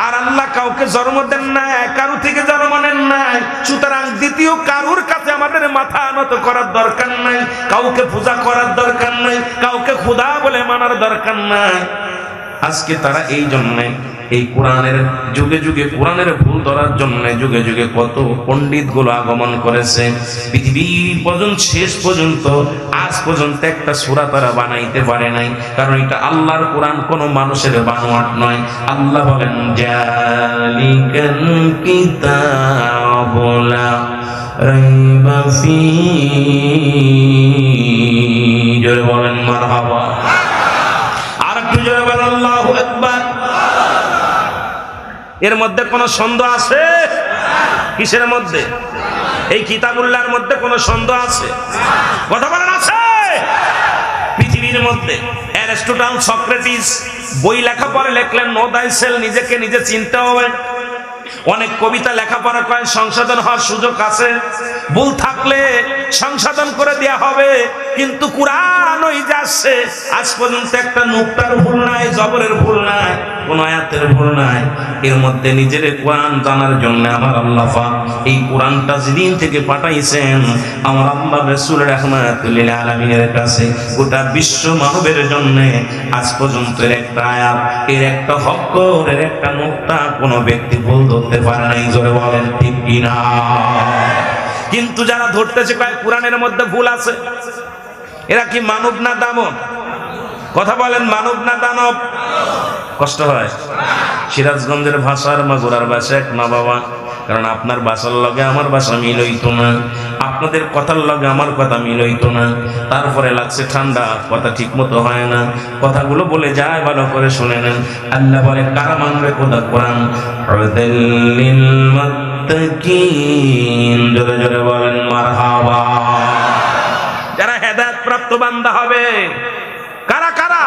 আর আল্লাহ কাউকে জন্ম দেন নাই, কারো থেকে জন্ম নেন নাই, সুতরাং দ্বিতীয় কারুর কাছে আমাদের মাথা নত করার দরকার নাই, কাউকে পূজা করার দরকার নাই, কাউকে খোদা বলে মানার দরকার নাই। আজকে তারা এই জন্যে এই কোরআনের যুগে যুগে কোরআনের ভুল ধরার জন্য যুগে যুগে কত পণ্ডিত গুলো আগমন করেছে। পৃথিবীর পর্যন্ত শেষ পর্যন্ত আজ পর্যন্ত একটা সূরা তারা বানাইতে পারে নাই, কারণ এটা আল্লাহর কোরআন, কোনো মানুষের বানোয়াট নয়। আল্লাহ বলেন জালিকাল কিতাবু লা রাইবা ফীহি। জোরে বলেন মারহাবা। আর একটু জোরে বলেন আল্লাহু আকবার। এর মধ্যে কোনো সন্দেহ আছে? কিসের মধ্যে? এই কিতাবুল্লাহর মধ্যে কোনো সন্দেহ আছে? কথা বলেন আছে? পৃথিবীর মধ্যে অ্যারিস্টটল, সক্রেটিস বই লেখা পরে লিখলেন নো দাই সেল, নিজেকে নিজে চিনতে হবে। অনেক কবিতা লেখাপড়া করে সংশোধন হওয়ার সুযোগ আছে, ভুল থাকলে সংশোধন করে দেয়া হবে। কিন্তু কুরআন ওই যাচ্ছে, আজ পর্যন্ত একটা নুক্তার ভুল নাই, জবরের ভুল নাই, কোন আয়াতের ভুল নাই। এর মধ্যে নিজের কোরআন জানার জন্য আমার আল্লাহ পাক এই কোরআনটা যেদিন থেকে পাঠাইছেন আমার আল্লাহ রাসূল রাহমাতুল লিল আলামিনের কাছে গোটা বিশ্ব মানবের জন্য আজ পর্যন্ত এর একটা আয়াত, এর একটা হক, এর একটা নুক্তা কোন ব্যক্তি ভুল ধরতে পারে নাই। জোরে বলেন ঠিক কিনা? কিন্তু যারা ধরতেছে কয় কোরআনের মধ্যে ভুল আছে, এরা কি মানব না দানব? কথা বলেন, মানব না দানব? কষ্ট হয়। সিরাজগঞ্জের ভাষার মাগুরার ভাষা এক না বাবা, কারণ আপনার ভাষার লগে আমার ভাষা মিল হইতো না, আপনাদের কথার লগে আমার কথা মিল হইতো না। তারপরে লাগছে ঠান্ডা, কথা ঠিক মতো হয় না, কথাগুলো বলে যায়, ভালো করে শুনে নেন। আল্লাহ বলে কারা মানবে খোদা কোরআন? হুদাল্লিল মুত্তাকিন। জোরে জোরে বলেন মারহাবা। যারা হেদায়েত প্রাপ্ত বান্দা হবে। কারা কারা?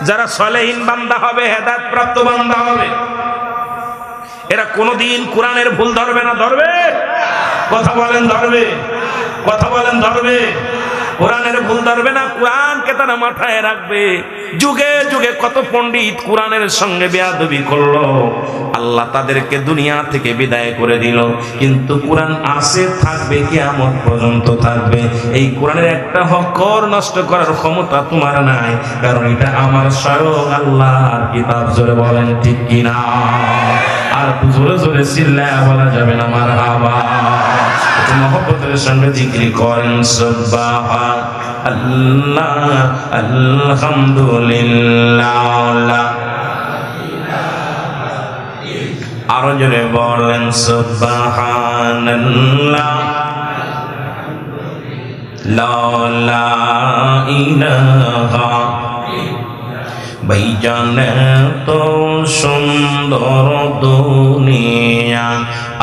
যারা সলেহীন বান্দা হবে, হেদায়েত প্রাপ্ত বান্দা হবে। এরা কোনদিন কোরআনের ভুল ধরবে না? ধরবে? কথা বলেন ধরবে? কথা বলেন ধরবে? কোরআনের ভুল ধরবে না, কোরআনকে তারা মাথায় রাখবে। যুগে যুগে কত পণ্ডিত কোরআনের সঙ্গে বেয়াদবি করলো, আল্লাহ তাদেরকে দুনিয়া থেকে বিদায় করে দিল, কিন্তু কোরআন আছে, থাকবে, কিয়ামত পর্যন্ত থাকবে। এই কোরআনের একটা হকর নষ্ট করার ক্ষমতা তোমার নাই, কারণ এটা আমার স্বয়ং আল্লাহর কিতাব। জোরে বলেন ঠিক কিনা? আর জোরে জোরে চিল্লায়া বলা যাবে না মারহাবা। মহব্বতের সঙ্গে জিকির করেন সুবহানাল্লাহ, আলহামদুলিল্লাহ। আরো জোরে বলেন সুবহানাল্লাহ, লা ইলাহা। ভাইজান তো সুন্দর দুনিয়া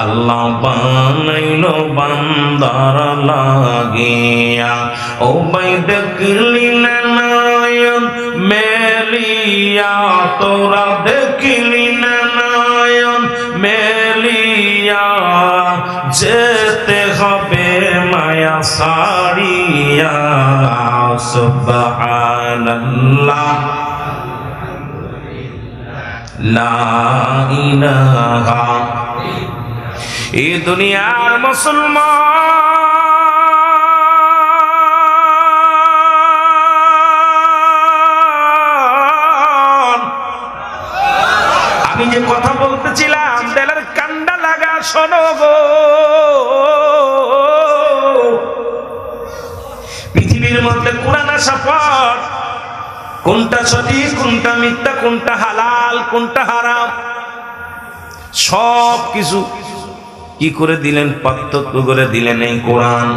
আল্লাহ বানাইলো বান্দার লাগিয়া। ও ভাই দেখলি না নয়ন মেলিয়া, তোরা দেখলি না নয়ন মেলিয়া, যেতে হবে মায়া সারিয়া। সুবহানাল্লাহ, লা ইলাহা। এই দুনিয়ার মুসলমান, আমি যে কথা বলতেছিলাম দিলের কান্ডা লাগা শোনো গো। পৃথিবীর মধ্যে কোরআন আসা পর কোনটা সঠিক, কোনটা মিথ্যা, কোনটা হালাল, কোনটা হারাম, সব কিছু কি করে দিলেন? পার্থক্য করে দিলেন এই কোরআন।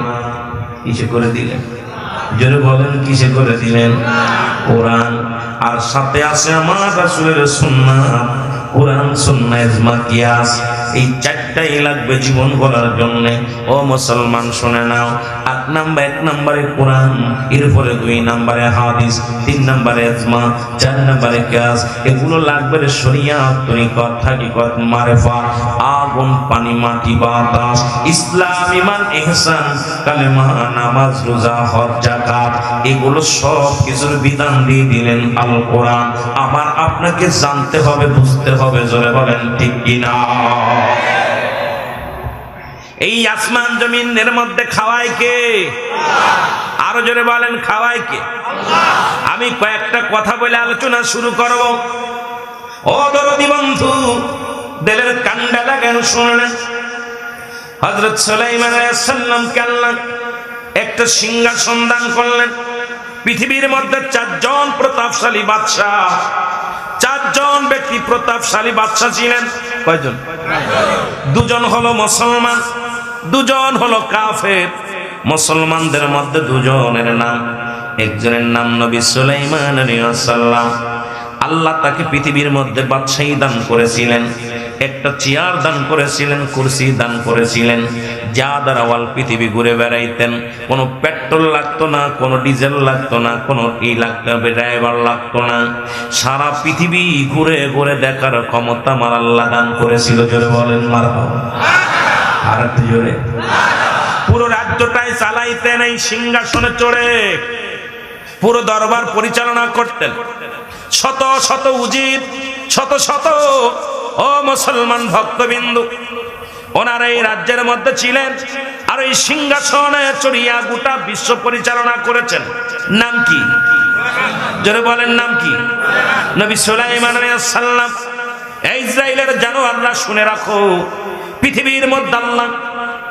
কিসে করে দিলেন? জোরে বলেন কিসে করে দিলেন? কোরআন। আর সাথে আছে আমার রাসূলের সুন্নাত। কোরআন সুন্নাহ ইজমা কিয়াস, এই চারটাই লাগবে জীবন গড়ার জন্য। ও মুসলমান শুনে নাও, এক নম্বরে কোরআন, এরপরে 2 নম্বরে হাদিস, 3 নম্বরে ইজমা, 4 নম্বরে কিয়াস। এগুলো লাগবে শরীয়ত, তরিকত, হাকিকত, মারিফাত, আগুন, পানি, মাটি, বাতাস, ইসলাম, ঈমান, ইহসান, কালেমা, নামাজ, রোজা, হজ, যাকাত। এগুলো সব কিছুর বিধান দিয়ে দিলেন আল কোরআন। আমার আপনাকে জানতে হবে, বুঝতে হবে। জোরে বলেন ঠিক কিনা? এই আসমান জমিনের মধ্যে খাওয়ায় কে? আরো জোরে বলেন, খাওয়ায় কে? আমি কয়েকটা কথা বলে আলোচনা শুরু করব। ও দরদি বন্ধু, দিলের কান্ডা লাগান শুনলেন। হযরত সুলাইমান আলাইহিস সালামকে আল্লাহ একটা সিংহাসন দান করলেন। পৃথিবীর মধ্যে 4 জন প্রতাপশালী বাদশা, 4 জন ব্যক্তি প্রতাপশালী বাদশা ছিলেন। কয়জন? 2 জন হলো মুসলমান, 2 জন হলো কাফের। মুসলমানদের মধ্যে 2 জনের নাম, একজনের নাম নবী সুলাইমান আলাইহিস সালাম। আল্লাহ তাকে পৃথিবীর মধ্যে বাদশাহী দান করেছিলেন, একটা চেয়ার দান করেছিলেন, কুরসি দান করেছিলেন, যা দ্বারা ওয়াল পৃথিবী ঘুরে বেড়াইতেন। কোনো পেট্রোল লাগতো না, কোনো ডিজেল লাগতো না, কোনো ড্রাইভার লাগতো না। সারা পৃথিবী ঘুরে ঘুরে দেখার ক্ষমতা আমার আল্লাহ দান করেছিল। জোরে বলেন মারহাবা। আর একটু জোরে। পুরো রাজ্যটাই চালাইতেন এই সিংহাসনে চড়ে, পুরো দরবার পরিচালনা করতেন। শত শত উজির, শত শত ও মুসলমান ভক্তবিন্দু ওনার এই রাজ্যের মধ্যে ছিলেন। আর এই সিংহাসনে চড়িয়া গোটা বিশ্ব পরিচালনা করেছেন। নাম কি? জোরে বলেন, নাম কি? নবী সুলাইমান আলাইহিস সালাম। ইসরাইলের জানোয়াররা শুনে রাখো, পৃথিবীর মধ্যে আল্লাহ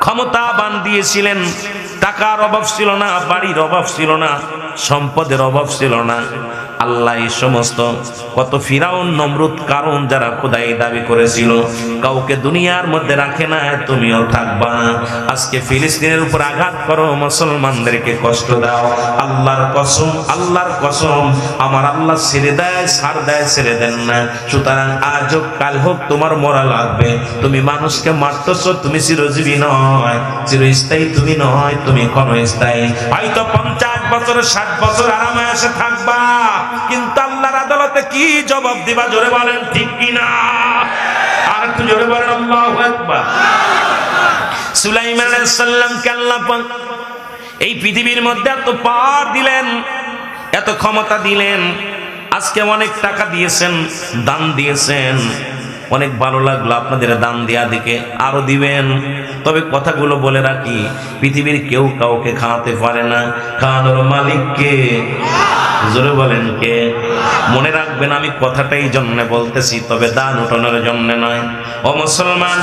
ক্ষমতাবান দিয়েছিলেন। টাকার অভাব ছিল না, বাড়ির অভাব ছিল না, সম্পদের অভাব ছিল না। আল্লাহ এই সমস্ত কত ফিরাউন, নমরুদ, কারুন যারা খোদাই দাবি করেছিল, কাউকে দুনিয়ার মধ্যে রাখে না, তুমিও থাকবা না। আজকে ফিলিস্তিনের উপর আঘাত করো, মুসলমানদেরকে কষ্ট দাও, আল্লাহর কসম, আল্লাহর কসম, আমার আল্লাহ ছেড়ে দেয়, ছাড় দেয়, ছেড়ে দেন না। সুতরাং আজ হোক কাল হোক তোমার মরা লাগবে। তুমি মানুষকে মারতেছো, তুমি চিরজীবী নয়, চিরস্থায়ী তুমি নয়, তুমি ক্ষণস্থায়ী। হয়তো 50 বছর 60 বছর আরামে এসে থাকবা, কিন্তু আল্লাহর আদালতে কি জবাব দিবা? জোরে বলেন ঠিক কিনা? আর একটু জোরে বলেন আল্লাহু আকবার। সুলাইমান আলাইহিস সালামকে আল্লাহ পাক এই পৃথিবীর মধ্যে এত পাওয়ার দিলেন, এত ক্ষমতা দিলেন। আজকে অনেক টাকা দিয়েছেন, দান দিয়েছেন, অনেক ভালো লাগলো আপনাদের দান দেয়া দিকে, আরো দিবেন। তবে কথাগুলো বলে রাখি, পৃথিবীর কেউ কাউকে খাওয়াতে পারে না, খাওয়ানোর মালিক কে? জোরে বলেন কে? মনে রাখবেন, আমি কথাটা এই জন্য বলতেছি, তবে দান উঠানোর জন্য নয়। ও মুসলমান,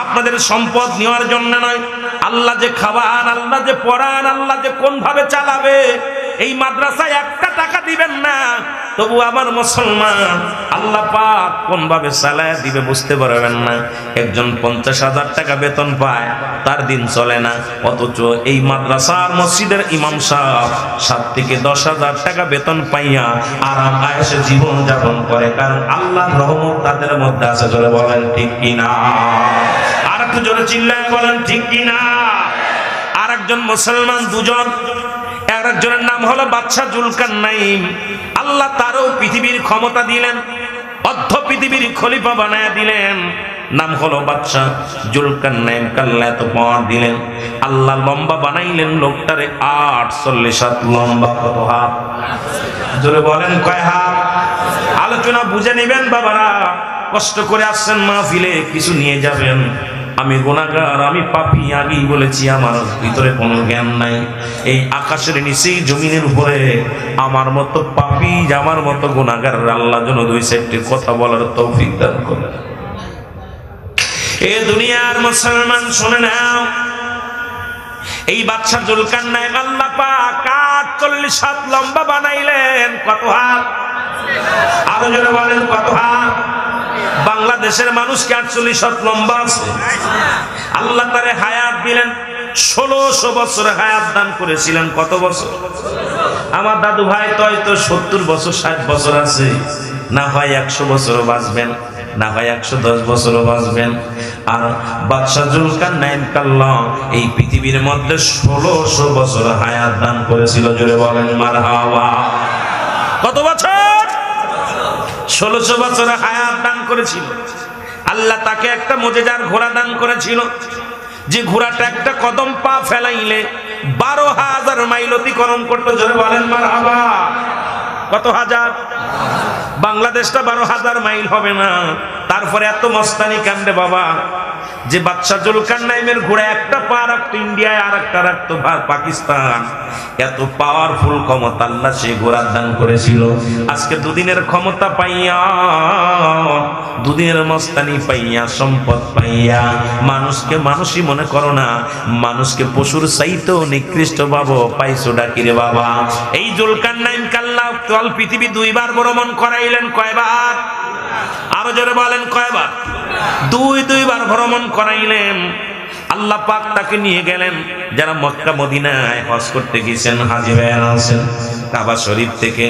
আপনাদের সম্পদ নেওয়ার জন্য নয়। আল্লাহ যে খাওয়ান, আল্লাহ যে পড়ান, আল্লাহ যে কোন ভাবে চালাবে, এই মাদ্রাসায় 1 টাকা দিবেন না, তবু আমার মুসলমান আল্লাহ পাক কোন ভাবে চালায় দিবে বুঝতে পারবেন না। একজন 50,000 টাকা বেতন পায়, তার দিন চলে না, অথচ এই মাদ্রাসার মসজিদের ইমাম সাহেব 7 থেকে 10,000 টাকা বেতন পাইয়া আরাম আয়েশে জীবন যাপন করে, কারণ আল্লাহর রহমত তাদের মধ্যে আছে। জোরে বলেন ঠিক কিনা? আর একটু জোরে চিল্লায় বলেন ঠিক কিনা? আর একজন মুসলমান, 2 জন, একজনের নাম হলো বাদশা জুলকারনাইন। আল্লাহ তারও পৃথিবীর ক্ষমতা দিলেন, অর্ধ পৃথিবীর খলিফা বানায় দিলেন। নাম হলো বাদশা জুলকারনাইন। আল্লাহ এত পাওয়ার দিলেন, আল্লাহ লম্বা বানাইলেন লোকটারে 48 হাত লম্বা। কত হাত? জোরে বলেন কয় হাত? আলোচনা বুঝে নেবেন বাবারা, কষ্ট করে আসছেন মাহফিলে, কিছু নিয়ে যাবেন। আমি গুনাহগার, আমি পাপী, আগেই বলেছি, আমার ভিতরে কোনো জ্ঞান নাই। এই আকাশের নিচে, জমিনের উপরে আমার মতো পাপী, আমার মতো গুনাহগার আল্লাহ যেন 2-4টি কথা বলার তৌফিক দান করেন। এই দুনিয়ার মুসলমান শুনে নাও, এই বাদশা জুলকারনাইন আল্লাহ পাক 48 হাত লম্বা বানাইলেন। কত হাত? আরো জোরে বলেন কত হাত? বাংলাদেশের মানুষকে 48 হাত লম্বা আছে। আল্লাহ তারে হায়াত দিলেন, 1600 বছর হায়াত দান করেছিলেন। কত বছর? আমার দাদু ভাই তো হয়তো 70 বছর 60 বছর আছে, না হয় 100 বছরও বাঁচবেন, না হয় 110 বছরও বাঁচবেন। আর বাদশা জুলকারনাইন কাল্লাহ এই পৃথিবীর মধ্যে 1600 বছর হায়াত দান করেছিল। জোরে বলেন মারহাবা। কত বছর? 1600 বছর হায়াত দান করেছিল। আল্লাহ তাকে একটা মুজিজার ঘোড়া দান করেছিল, যে ঘোড়াটা একটা কদম পা ফেলাইলে 12,000 মাইল অতিক্রম করতে। জোরে বলেন মারহাবা। কত হাজার? বাংলাদেশটা 12,000 মাইল হবে না। তারপরে এত মস্তানি কান্দে বাবা, যে বাদশা জুলকারনাইনের ঘোড়া একটা পা রাখতো ইন্ডিয়ায়, আর একটা রাখতো পাকিস্তান। এত পাওয়ারফুল ক্ষমতা আল্লাহ সেই ঘোড়ার দান করেছিল। আজকে দুদিনের ক্ষমতা পাইয়া, দুদিনের মস্তানি পাইয়া, সম্পদ পাইয়া মানুষকে মানুষই মনে করো না, মানুষকে পশুর চাইতেও নিকৃষ্ট ভাবো। পাইছো ডাকিরে বাবা। এই জুলকারনাইন কাল্লাহ তল পৃথিবী 2 বার ভ্রমণ করাইলেন। কয়বার? আরো জোরে বলেন কয়বার? 2 বার ভ্রমণ করাইলেন। আল্লাহ পাক তাকে নিয়ে গেলেন। যারা মক্কা মদিনায় হজ করতে গেছেন, হাজী ভাইয়েরা আছেন, কাবা শরীফ থেকে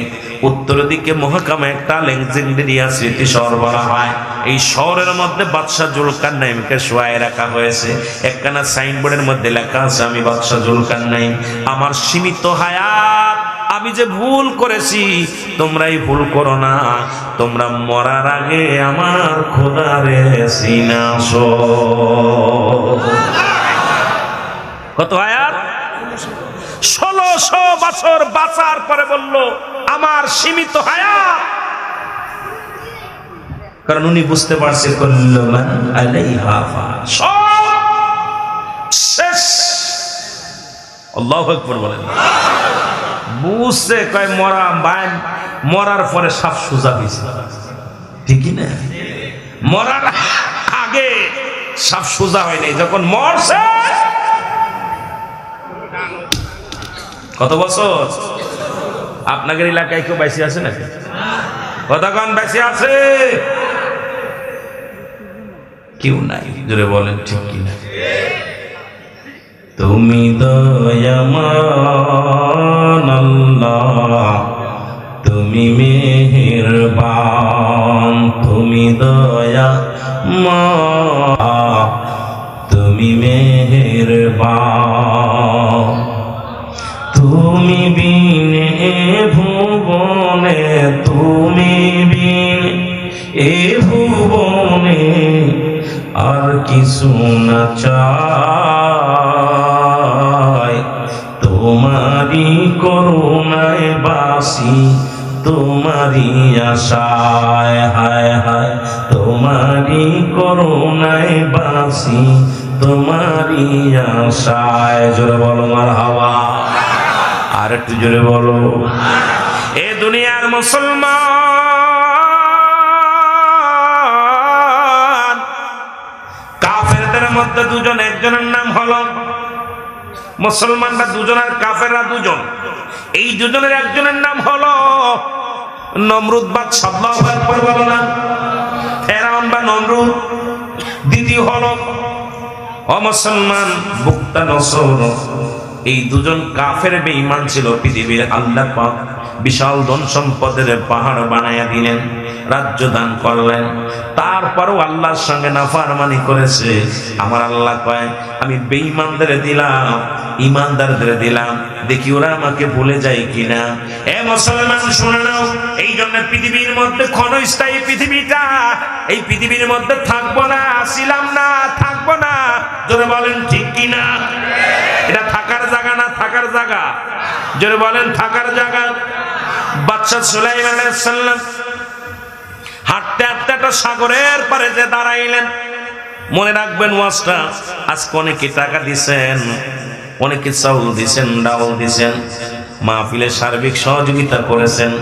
উত্তর দিকে মহকামে একটা আলেকজান্দ্রিয়া স্মৃতি শহর বলা হয়। এই শহরের মধ্যে বাদশা জুলকারনাইনকে শোয়ায় রাখা হয়েছে। একখানা সাইনবোর্ডের মধ্যে লেখা আছে, আমি বাদশা জুলকারনাইন, আমার সীমিত হায়াত, আমি যে ভুল করেছি তোমরাই ভুল করো না, তোমরা মরার আগে আমার খোদারে চিনাছো। কত হায়াত? 1600 বছর বাঁচার পরে বলল আমার সীমিত হায়াত। কারণ উনি বুঝতে পারছে কুল্লু মান আলাইহা ফান, সব শেষ। আল্লাহু আকবার বলেন। বুঝছে কয় মরার পরে সাপ সোজা হয়েছে, ঠিক না? মরার আগে সাপ সোজা হয় নাই, যখন মরছে। কত বছর? আপনাদের এলাকায় কেউ বেঁচে আছে নাকি? কতক্ষণ বেঁচে আছে? কেউ নাই। জোরে বলেন ঠিক কিনা? তুমি দয়াময় আল্লাহ, তুমি মেহেরবান, তুমি দয়াময়, তুমি মেহেরবান। তুমি বিনে ভুবনে, তুমি বিনে এ ভুবনে আর কিছু না চাই। তোমারি করুণায় বাসি, তোমারি আশায়, হায় হায়, তোমারি করুণায় বাসি, তোমারি আশায়। জোরে বলো মারহাবা। আর একটু জোরে বলো। এ দুনিয়ার মুসলমান কাফেরদের মধ্যে দুজন, একজনের নাম হলো, মুসলমানরা দুজন আর কাফেররা দুজন। এই দুজনের একজনের নাম হলো নমরুদ বাদশা। আল্লাহু আকবার বলো না। ফেরাউন বা নমরুদ। দ্বিতীয় হলো অমুসলমান বুকতানসর। এই দুজন কাফের বেঈমান ছিল। পৃথিবীর আল্লাহ পাক বিশাল ধন সম্পদের পাহাড় বানায়া দিলেন, রাজ্য দান করলেন। তারপরও আল্লাহর সঙ্গে নাফরমানি করেছে। আমার আল্লাহ কয় আমি বেঈমানদের দিলাম, ইমানদারদের দিলাম, দেখি ওরা আমাকে ভুলে যায় কিনা। এ মুসলমান শুনে নাও, এই জন্য পৃথিবীর মধ্যে ক্ষণস্থায়ী পৃথিবীটা, এই পৃথিবীর মধ্যে থাকবো না, ছিলাম না, থাকবো না। জোরে বলেন ঠিক কিনা? এটা থাকার জায়গা না থাকার জায়গা? জোরে বলেন থাকার জায়গা। বাদশা সুলাইমান আলাইহিস সালাম হাঁটতে হাঁটতে একটা সাগরের পারে যে দাঁড়াইলেন। মনে রাখবেন ওয়াজটা, আজকে অনেকে টাকা দিছেন, অনেকে চাউল দিছেন, ডাউল দিছেন, মাহফিলে সার্বিক সহযোগিতা করেছেন।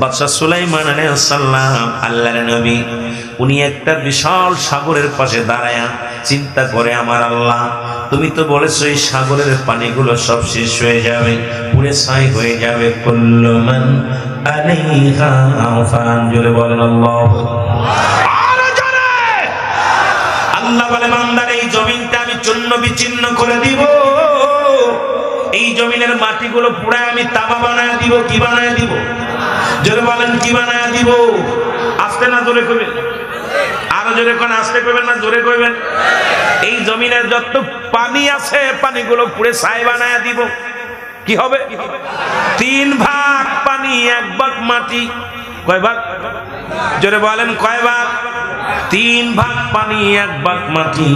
বাদশা সুলাইমান আলাইহিস সালাম আল্লাহর নবী, উনি একটা বিশাল সাগরের পাশে দাঁড়ায়া চিন্তা করে, আমার আল্লাহ তুমি তো বলেছো এই সাগরের পানিগুলো সব শেষ হয়ে যাবে, পুড়ে ছাই হয়ে যাবে। কুল্লু মান আলাইহা ফান। জোরে বলেন আল্লাহু আকবার। আল্লাহ বলে বান্দার এই জমিনটা আমি চূর্ণ বিচূর্ণ করে দিব, এই জমিনের মাটিগুলো পুরায় আমি তামা বানায় দিব। কি বানায় দিব? জোরে বলেন কি বানায় দিব? আস্তে না জোরে কবে? আরো জোরে কোন আসতে কইবেন না জোরে কইবেন। এই জমিনের যত পানি আছে পানিগুলো পুড়ে ছাই বানায়া দিব। কি হবে? 3 ভাগ পানি 1 ভাগ মাটি। কয় ভাগ? জোরে বলেন কয় ভাগ? 3 ভাগ পানি 1 ভাগ মাটি।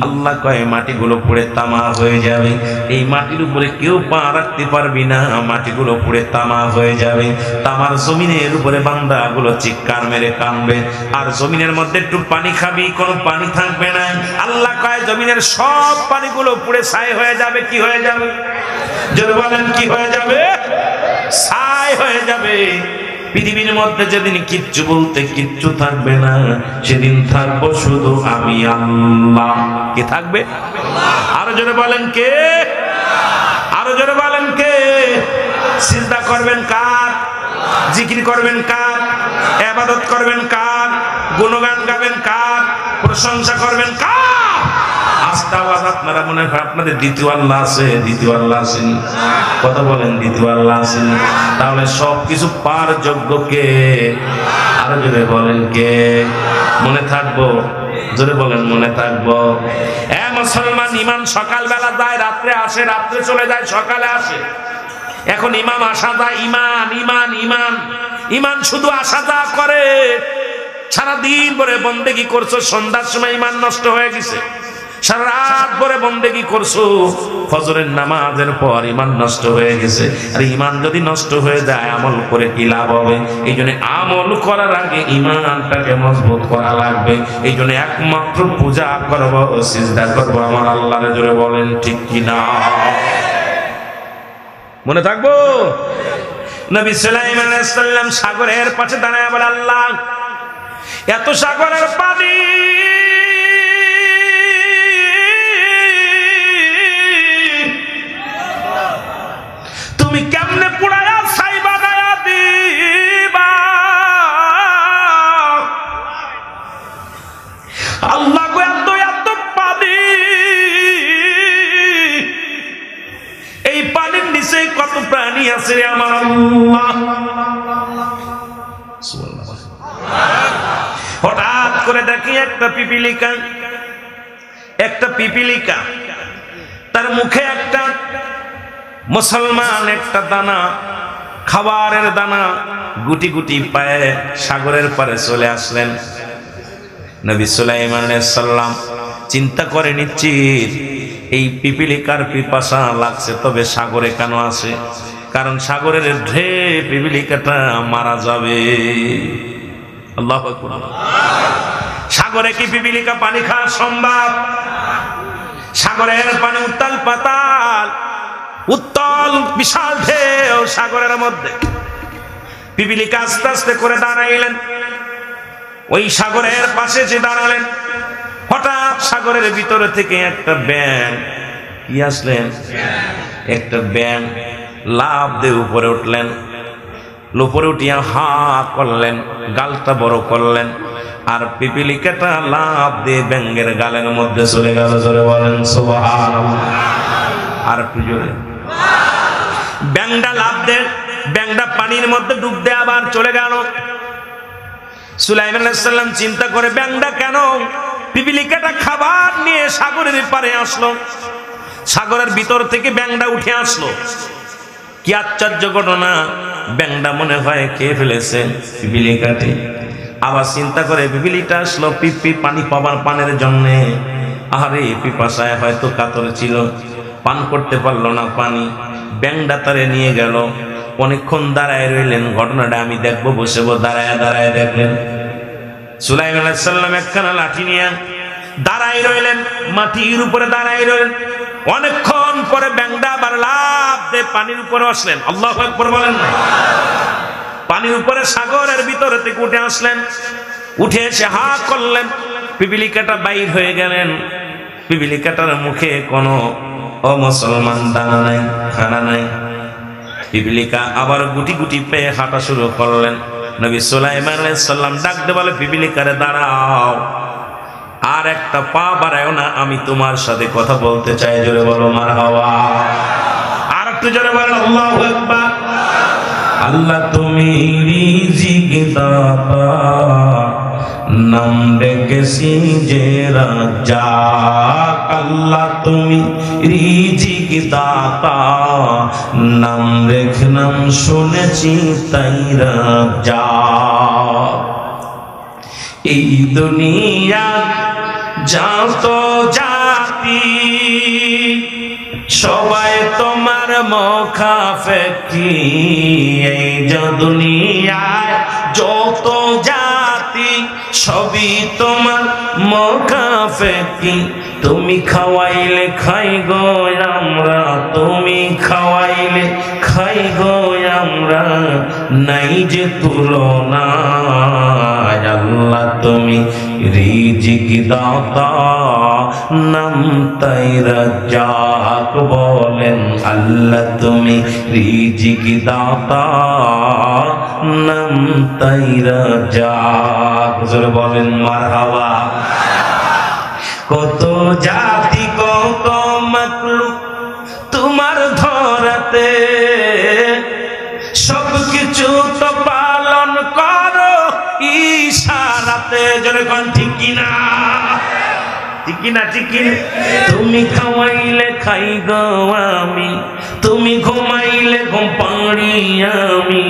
আল্লাহ কয় মাটিগুলো পুড়ে তামা হয়ে যাবে। এই মাটির উপরে কেউ পা রাখতে পারবি না, মাটিগুলো পুড়ে তামা হয়ে যাবে। তামার জমিনের উপরে বান্দাগুলো চিৎকার মেরে কাঁদবে। আর জমিনের মধ্যে একটু পানি খাবি, কোনো পানি থাকবে না। আল্লাহ কয় জমিনের সব পানিগুলো পুড়ে ছাই হয়ে যাবে। কি হয়ে যাবে? জোরে বলেন কি হয়ে যাবে? ছাই হয়ে যাবে। পৃথিবীর মধ্যে যেদিন কিচ্ছু বলতে কিচ্ছু থাকবে না, সেদিন থাকবো শুধু আমি আল্লাহ। কে থাকবে? আরো জোরে বলেন কে? আরো জোরে বলেন কে? সিজদা করবেন কার? জিকির করবেন কার? ইবাদত করবেন কার? গুণগান গাবেন কার? প্রশংসা করবেন কার? আস্তাওয়াজ আপনারা মনে হয় আপনাদের দ্বিতীয় আল্লাহ আছে, দ্বিতীয় আল্লাহ আছেন। কথা বলেন দ্বিতীয় আল্লাহ আছেন। তাহলে সবকিছু পার যোগ্য কে? আরো জোরে বলেন কে? মনে থাকবো, জোরে বলেন মনে থাকবো। মুসলমান, ইমান সকালবেলা যায় রাত্রে আসে, রাত্রে চলে যায় সকালে আসে। এখন ইমাম আসা যায়, ইমান ইমান ইমান ইমান শুধু আসা যা করে। সারাদিন ভরে বন্দেগি করছো, সন্ধ্যার সময় ইমান নষ্ট হয়ে গেছে। সারা রাত ভরে বন্দেগি করছো, ফজরের নামাজের পর ইমান নষ্ট হয়ে গেছে। আর ইমান যদি নষ্ট হয়ে যায় আমল করে কি লাভ হবে? এই জন্য আমল করার আগে ইমানটাকে মজবুত করা লাগবে। এই জন্য একমাত্র পূজা করবো, সিজদা করবো আমার আল্লাহর। জোরে বলেন ঠিক কিনা? মনে থাকবো। নবী সুলাইমান আলাইহিস সালাম সাগরের পাশে দাঁড়ায় বলে, আল্লাহ এত সাগরের পানি তুমি কেমনে পুড়ায়া ছাই বানায়া দিবা? আল্লাহ গো এত এত পানি, এই পানির নিচে কত প্রাণী আছে রে আমার আল্লাহ। হঠাৎ করে দেখি একটা পিপিলিকা, তার মুখে একটা মুসলমান একটা দানা, খাবারের দানা গুটি গুটি পায়ে সাগরের পারে চলে আসলেন। নবী সুলাইমান আলাইহিস সালাম চিন্তা করে নিশ্চিত এই পিপিলিকার পিপাসা লাগছে, তবে সাগরে কেন আসে? কারণ সাগরের ঢে পিপিলিকাটা মারা যাবে। আল্লাহু আকবার। সাগরে কি পিপিলিকা পানি খাওয়া সম্ভব? সাগরের পানি উত্তাল পাতাল, উত্তল বিশাল ঢেউ সাগরের মধ্যে। পিপিলিকা আস্তে আস্তে করে দাঁড়াইলেন। ওই সাগরের পাশে যে দাঁড়ালেন, হঠাৎ সাগরের ভিতরে থেকে একটা ব্যাঙ কি আসলেন? একটা ব্যাঙ লাফ দিয়ে উপরে উঠলেন। উপরে উঠিয়া হা করলেন, গালটা বড় করলেন, আর পিপিলিকাটা লাফ দিয়ে ব্যাঙের গালের মধ্যে চলে গেল। জোরে বলেন সুবহানাল্লাহ। আর একটু জোরে। ব্যাঙটা লাফ দেন, ব্যাঙটা পানির মধ্যে ডুব দিয়ে আবার চলে গেল। সুলাইমান আলাইহিস সালাম চিন্তা করে, ব্যাঙটা কেন? পিপিলিকাটা খাবার নিয়ে সাগরের পারে আসলো, সাগরের ভিতর থেকে ব্যাঙটা উঠে আসলো। কি আশ্চর্য ঘটনা! ব্যাঙটা মনে হয় খেয়ে ফেলেছে পিপিলিকাটি। আবার চিন্তা করে পিপিলিটা আসলো পানি পাবার পানের জন্য। আরে পিপাসায় হয়তো কাতর ছিল, পান করতে পারলো না পানি। ব্যাঙটা তারে নিয়ে গেল। অনেকক্ষণ দাঁড়ায় রইলেন, ঘটনাটা আমি দেখবো বসেবো। দাঁড়ায় দাঁড়ায় দেখলেন সুলাইমান আলাইহিস সালাম একখানা লাঠি নিয়ে দাঁড়াই রইলেন, মাটির উপরে দাঁড়াই রইলেন। অনেকক্ষণ পরে ব্যাঙটা আবার লাফ দিয়ে পানির উপরে আসলেন। আল্লাহু আকবার বলেন। পানির উপরে সাগরের ভিতরে থেকে উঠে আসলেন। উঠে এসে হা করলেন, পিপিলিকাটা বাইর হয়ে গেলেন। পিপিলিকাটার মুখে কোনো মুসলমান দানা নাই, খানা নাই। পিপিলিকা আবার গুটি গুটি পেয়ে হাঁটা শুরু করলেন। নবী সুলাইমান আলাইহিস সালাম ডাক দিয়ে বলে, পিপিলিকারে দাঁড়াও, আর একটা পা বাড়ায়ও না, আমি তোমার সাথে কথা বলতে চাই। জোরে বলো মারহাবা। আর একটু জোরে বলো আল্লাহু আকবার। আল্লাহ তুমি রিজিক দাতা, নাম ডেকেছি যে রাজ্জাক, আল্লাহ তুমি রিজিক দাতা, নাম রেখলাম শুনেছি তাই রাজ্জাক। এই দুনিয়া যত জাতি সবাই তোমার মুখাপেক্ষী, এই যে দুনিয়ায় যত জাতি সবই তোমার মুখাপেক্ষী। তুমি খাওয়াইলে খাই গো আমরা, তুমি খাওয়াইলে খাই গো আমরা, নাই যে তুলনা। আল্লাহ তুমি রিজিক দাতা, নাম তাই রাজ্জাক। বলেন আল্লাহ তুমি রিজিক দাতা, নাম তাই রাজ্জাক। জোরে বলেন মারহাবা। কত জাতি কত মাখলুক তোমার ধরাতে, সবকিছু তো পালন করো ইশারাতে। জোরে কোন ঠিক কিনা, ঠিক কিনা, ঠিক কিনা। তুমি খাওয়াইলে খাই গো আমি, তুমি ঘুমাইলে ঘুম পাড়ি আমি,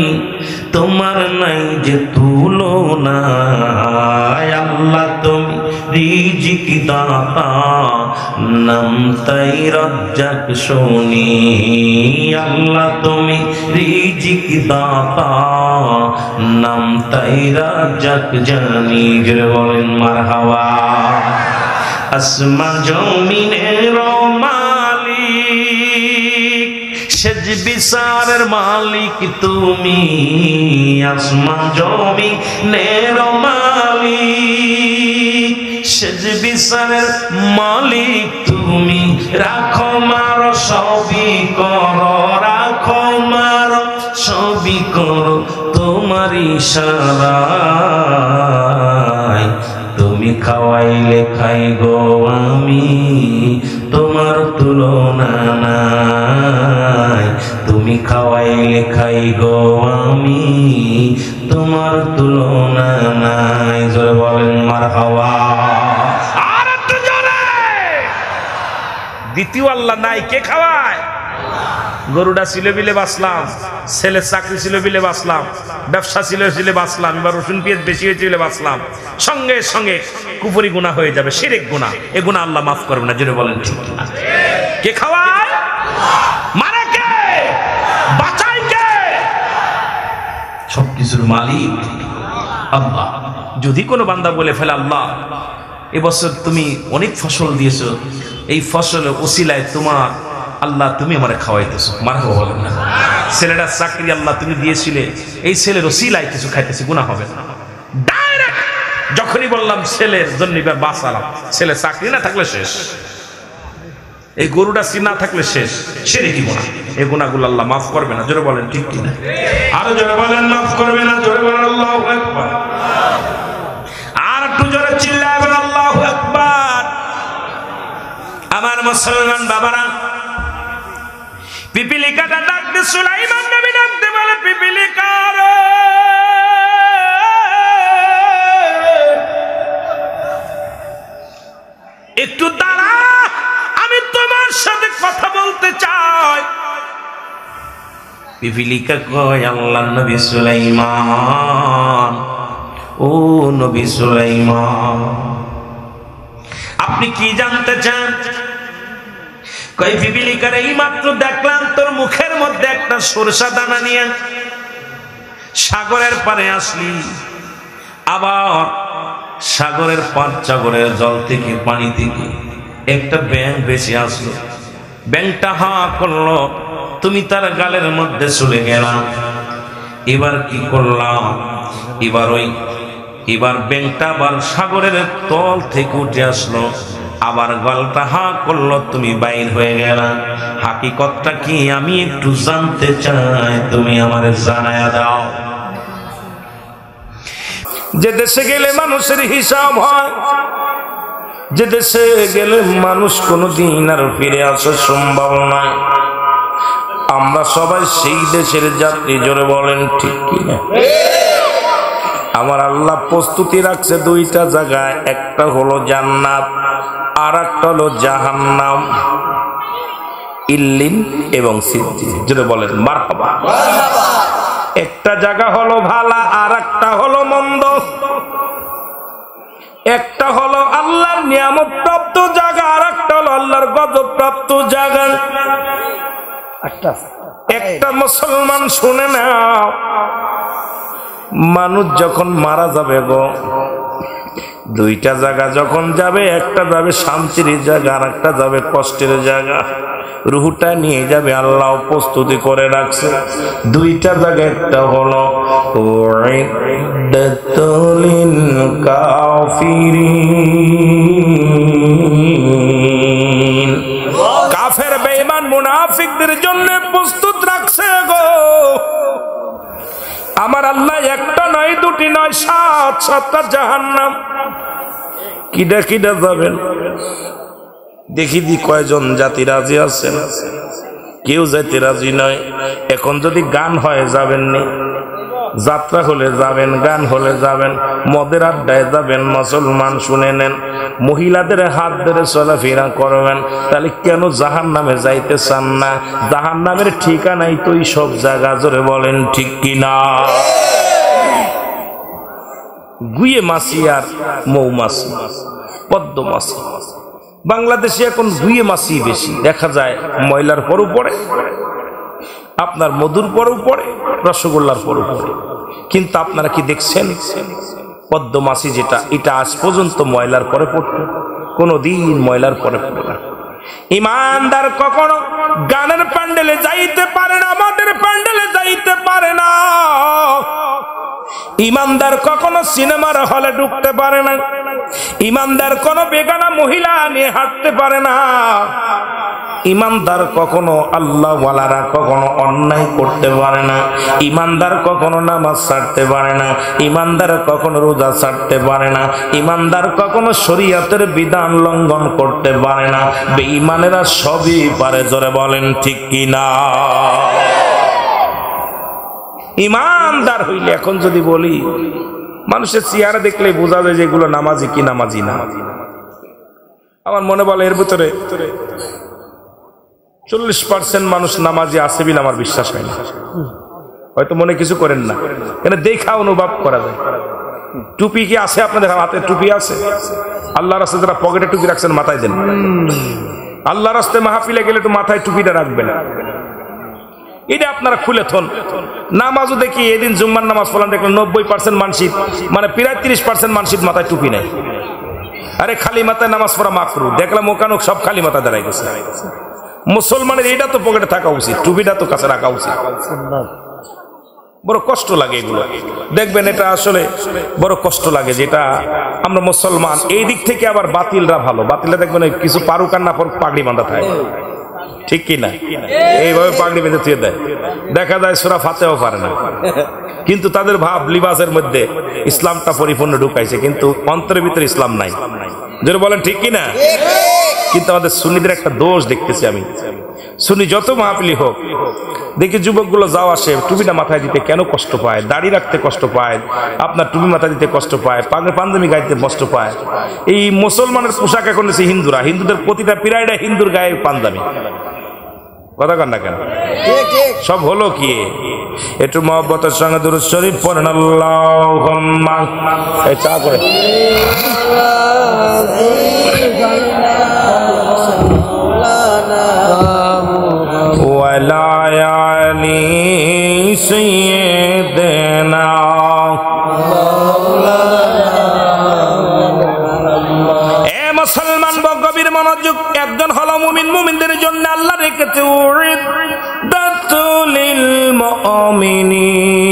তোমার নাই যে তুলনা। আল্লাহ তুমি রিজিক দাতা, নাম তাই রাজ্জাক শুনি। আল্লাহ তুমি রিজিক দাতা, নাম তাই রাজ্জাক জানি। জোরে বলেন মারহাবা। আসমান জমিনের মালিক, সেজ বিচারের মালিক তুমি। আসমান জমিনের মালিক, সেজ বিচারের মালিক তুমি। রাখো মার সবই করো, রাখো মার সবই করো তোমার ইশারায়। তুমি খাওয়াইলে খাই গো আমি, তোমার তুলনা নাই। তুমি খাওয়াইলে খাই গো আমি, তোমার তুলনা নাই। জোরে বলেন মারহাবা। আর একটু জোরে। দ্বিতীয় আল্লাহ নাই, কে খাওয়ায়? গরুটা ছিল বিলে বাঁচলাম, ছেলের চাকরি ছিল বিলে বাঁচলাম, ব্যবসা ছিল বিলে বাঁচলাম, এবার রসুন পেঁয়াজ বেশি হয়েছে বিলে বাঁচলাম। সঙ্গে সঙ্গে কুফরি গুনাহ হয়ে যাবে, শিরক গুনাহ। এ গুনাহ আল্লাহ মাফ করবে না। জোরে বলেন ঠিক না। কে খাওয়ায়? মারে কে? বাঁচায় কে? সবকিছুর মালিক আল্লাহ। যদি কোনো বান্দা বলে ফেলে আল্লাহ এবছর তুমি অনেক ফসল দিয়েছো, এই ফসলের ওসিলায় তোমার আল্লাহ তুমি আমারে খাওয়াইতেছো, মারহাবা বলেন না। ছেলেটার চাকরি আল্লাহ তুমি দিয়েছিলে, এই ছেলের ওসিলায় কিছু খাইতেছি, গুনাহ হবে না। ডাইরেক্ট যখনই বললাম ছেলের জন্য এবার বাঁচালাম, ছেলে চাকরি না থাকলে শেষ, এই গরুটা না থাকলে শেষ, সেরে কি গুনাহ। এই গুনাহগুলো আল্লাহ মাফ করবে না। জোরে বলেন ঠিক কিনা। আরো জোরে বলেন মাফ করবে না। জোরে বলেন আল্লাহু আকবার। আর একটু জোরে চিল্লায় বলেন আল্লাহু আকবার। আমার মুসলমান বাবারা, পিপিলিকাটা ডাকতে সুলাইমান নবী ডাকতে বলে, পিপিলিকা রে, একটু দাঁড়া, আমি তোমার সাথে কথা বলতে চাই। পিপিলিকা কয়, আল্লাহর নবী সুলাইমান, ও নবী সুলাইমান, আপনি কি জানতে চান? কই পিপিলিকার এই মাত্র দেখলাম তোর মুখের মধ্যে একটা সরষা দানা নিয়ে সাগরের পারে আসলি, আবার সাগরের পার, সাগরের জল থেকে, পানি থেকে একটা ব্যাঙ ভেসে আসলো। ব্যাঙটা হা করলো, তুমি তার গালের মধ্যে চলে গেলাম। এবার কি করলাম? এবার ব্যাঙটা আবার সাগরের তল থেকে উঠে আসলো, আবার গলটা হা করলো, তুমি বাইর হয়ে গেলা। হাকিকতটা কি আমি একটু জানতে চাই, তুমি আমারে জানায়া দাও। যে দেশে গেলে মানুষের হিসাব হয়, যে দেশে গেলে মানুষ কোনোদিন আর ফিরে আসা সম্ভব নয়, আমরা সবাই সেই দেশের যাত্রী। জোরে বলেন ঠিক কিনা। আমার আল্লাহ প্রস্তুতি রাখছে দুইটা জায়গায়, একটা হলো জান্নাত আর একটা হলো জাহান্নাম। ইল্লিন এবং সিদ্দিন, যদি বলেন মারহাবা। একটা জায়গা হলো ভালা আর একটা হলো মন্দ। একটা হলো আল্লাহর নিয়ামত প্রাপ্ত জায়গা আর একটা হলো আল্লাহর গজব প্রাপ্ত জায়গা। একটা মুসলমান শুনে নাও, মানুষ যখন মারা যাবে গো, দুইটা জায়গা যখন যাবে, একটা যাবে শান্তির জায়গা আর একটা যাবে কষ্টের জায়গা। রুহটা নিয়ে যাবে, আল্লাহ প্রস্তুতি করে রাখছে দুইটা জায়গা। একটা হলো উইদ্দাতুল কাফিরিন, কাফের বেঈমান মুনাফিকদের জন্য প্রস্তুত রাখছে গো আমার আল্লাহ। একটা নয়, দুটি নয়, 7টা জাহান্নাম। কিডা কিডা যাবেন দেখি দি, কয়জন জাতি রাজি আছেন? কেউ যাইতে রাজি নয়। এখন যদি গান হয় যাবেন নি, যাত্রা হলে যাবেন, গান হলে যাবেন, মদের আড্ডায় যাবেন। মুসলমান শুনে নেন, মহিলাদের হাত ধরে চলাফেরা করবেন। তাহলে কেন জাহান্নামে যাইতে চান না? জাহান্নামের ঠিকানাই তো এই সব জায়গা, জোরে বলেন ঠিক কিনা? গুয়ে মাছি আর মৌমাছি, পদ্ম মাছি। বাংলাদেশে এখন গুয়ে মাছি বেশি দেখা যায়, ময়লার পরও পড়ে, আপনার মধুর পরও পড়ে, রসগোল্লার পরও পড়ে। কিন্তু আপনারা কি দেখছেন পদ্ম মাছি যেটা, এটা আজ পর্যন্ত ময়লার পরে পড়তো, কোনদিন ময়লার পরে পড়ে না। ইমানদার কখনো গানের প্যান্ডেলে যাইতে পারে না, আমাদের প্যান্ডেলে যাইতে পারে না। ইমানদার কখনো সিনেমার হলে ঢুকতে পারে না। ইমানদার কোন বেগানা মহিলা নিয়ে হাঁটতে পারে না। ইমানদার কখনো আল্লাহওয়ালারা কখনো অন্যায় করতে পারে না। ইমানদার কখনো নামাজ ছাড়তে পারে না। ইমানদার কখনো রোজা ছাড়তে পারে না। ইমানদার কখনো শরীয়তের বিধান লঙ্ঘন করতে পারে না। বেঈমানেরা সবই পারে, জোরে বলেন ঠিক কিনা? ইমানদার হইলে এখন যদি বলি, মানুষের চেহারা দেখলে বোঝা যায় যেগুলো নামাজি কি নামাজি না। আমার মনে বলে এর ভিতরে 40% মানুষ নামাজি আছে বলে আমার বিশ্বাস হয় না। হয়তো মনে কিছু করেন না, কেন দেখা অনুভব করা যায়। টুপি কি আছে আপনাদের হাতে? টুপি আছে? আল্লাহর রাস্তায় যারা পকেটে টুপি রাখছেন মাথায় দেন। আল্লাহর রাস্তায় মাহফিলে গেলে তো মাথায় টুপিটা রাখবেন, এটা আপনারা খুলে থন। নামাজও দেখি, এদিন জুম্মার নামাজ পড়লাম, দেখলাম 90% মানসিক, মানে প্রায় 30% মানসিক মাথায় টুপি নাই। আরে খালি মাথায় নামাজ পড়া মাকরু, দেখলাম ওখানে সব খালি মাথা দাঁড়াই গেছে। মুসলমানের এটা তো পকেটে থাকা উচিত, টুপিটা তো কাছে রাখা উচিত। বড় কষ্ট লাগে এগুলো দেখবেন, এটা আসলে বড় কষ্ট লাগে যেটা আমরা মুসলমান। এই দিক থেকে আবার বাতিলরা ভালো, বাতিলরা দেখবেন কিছু পারুক আর না পারুক পাগড়ি বাঁধা থাকে, ঠিক কিনা? এইভাবে পাগড়ি বেঁধে থুয়ে দেয়, দেখা যায় সূরা ফাতিহাও পারে না, কিন্তু তাদের ভাব লিবাসের মধ্যে ইসলামটা পরিপূর্ণ ঢুকাইছে, কিন্তু অন্তরের ভিতরে ইসলাম নাই। যেটা বলেন ঠিক কিনা? কিন্তু আমাদের সুন্নিদের একটা দোষ দেখতেছি আমি, সুন্নি যত মাহফিলি হোক দেখি যুবকগুলো যাও আসে, টুপিটা মাথায় দিতে কেন কষ্ট পায়, দাড়ি রাখতে কষ্ট পায়, আপনার টুপি মাথায় দিতে কষ্ট পায়, পাঞ্জাবি গাইতে কষ্ট পায়। এই মুসলমানের পোশাক এখন হচ্ছে হিন্দুরা, হিন্দুদের প্রতিটা পিরাইডা হিন্দুর গায়ে পাঞ্জাবি, কথা কন না কেন? সব হলো কি? একটু মহব্বতের সঙ্গে দুরূদ শরীফ পড়েন। আল্লাহুম্মা, এই চা করে ওয়ালা আলি সাইয়্যিদিনা মুসলমান গভীর মনোযোগ। একজন হলো মুমিন, মুমিনদের জন্য আল্লাহ রেখেছে উইদ্দাতুল মুমিনিন,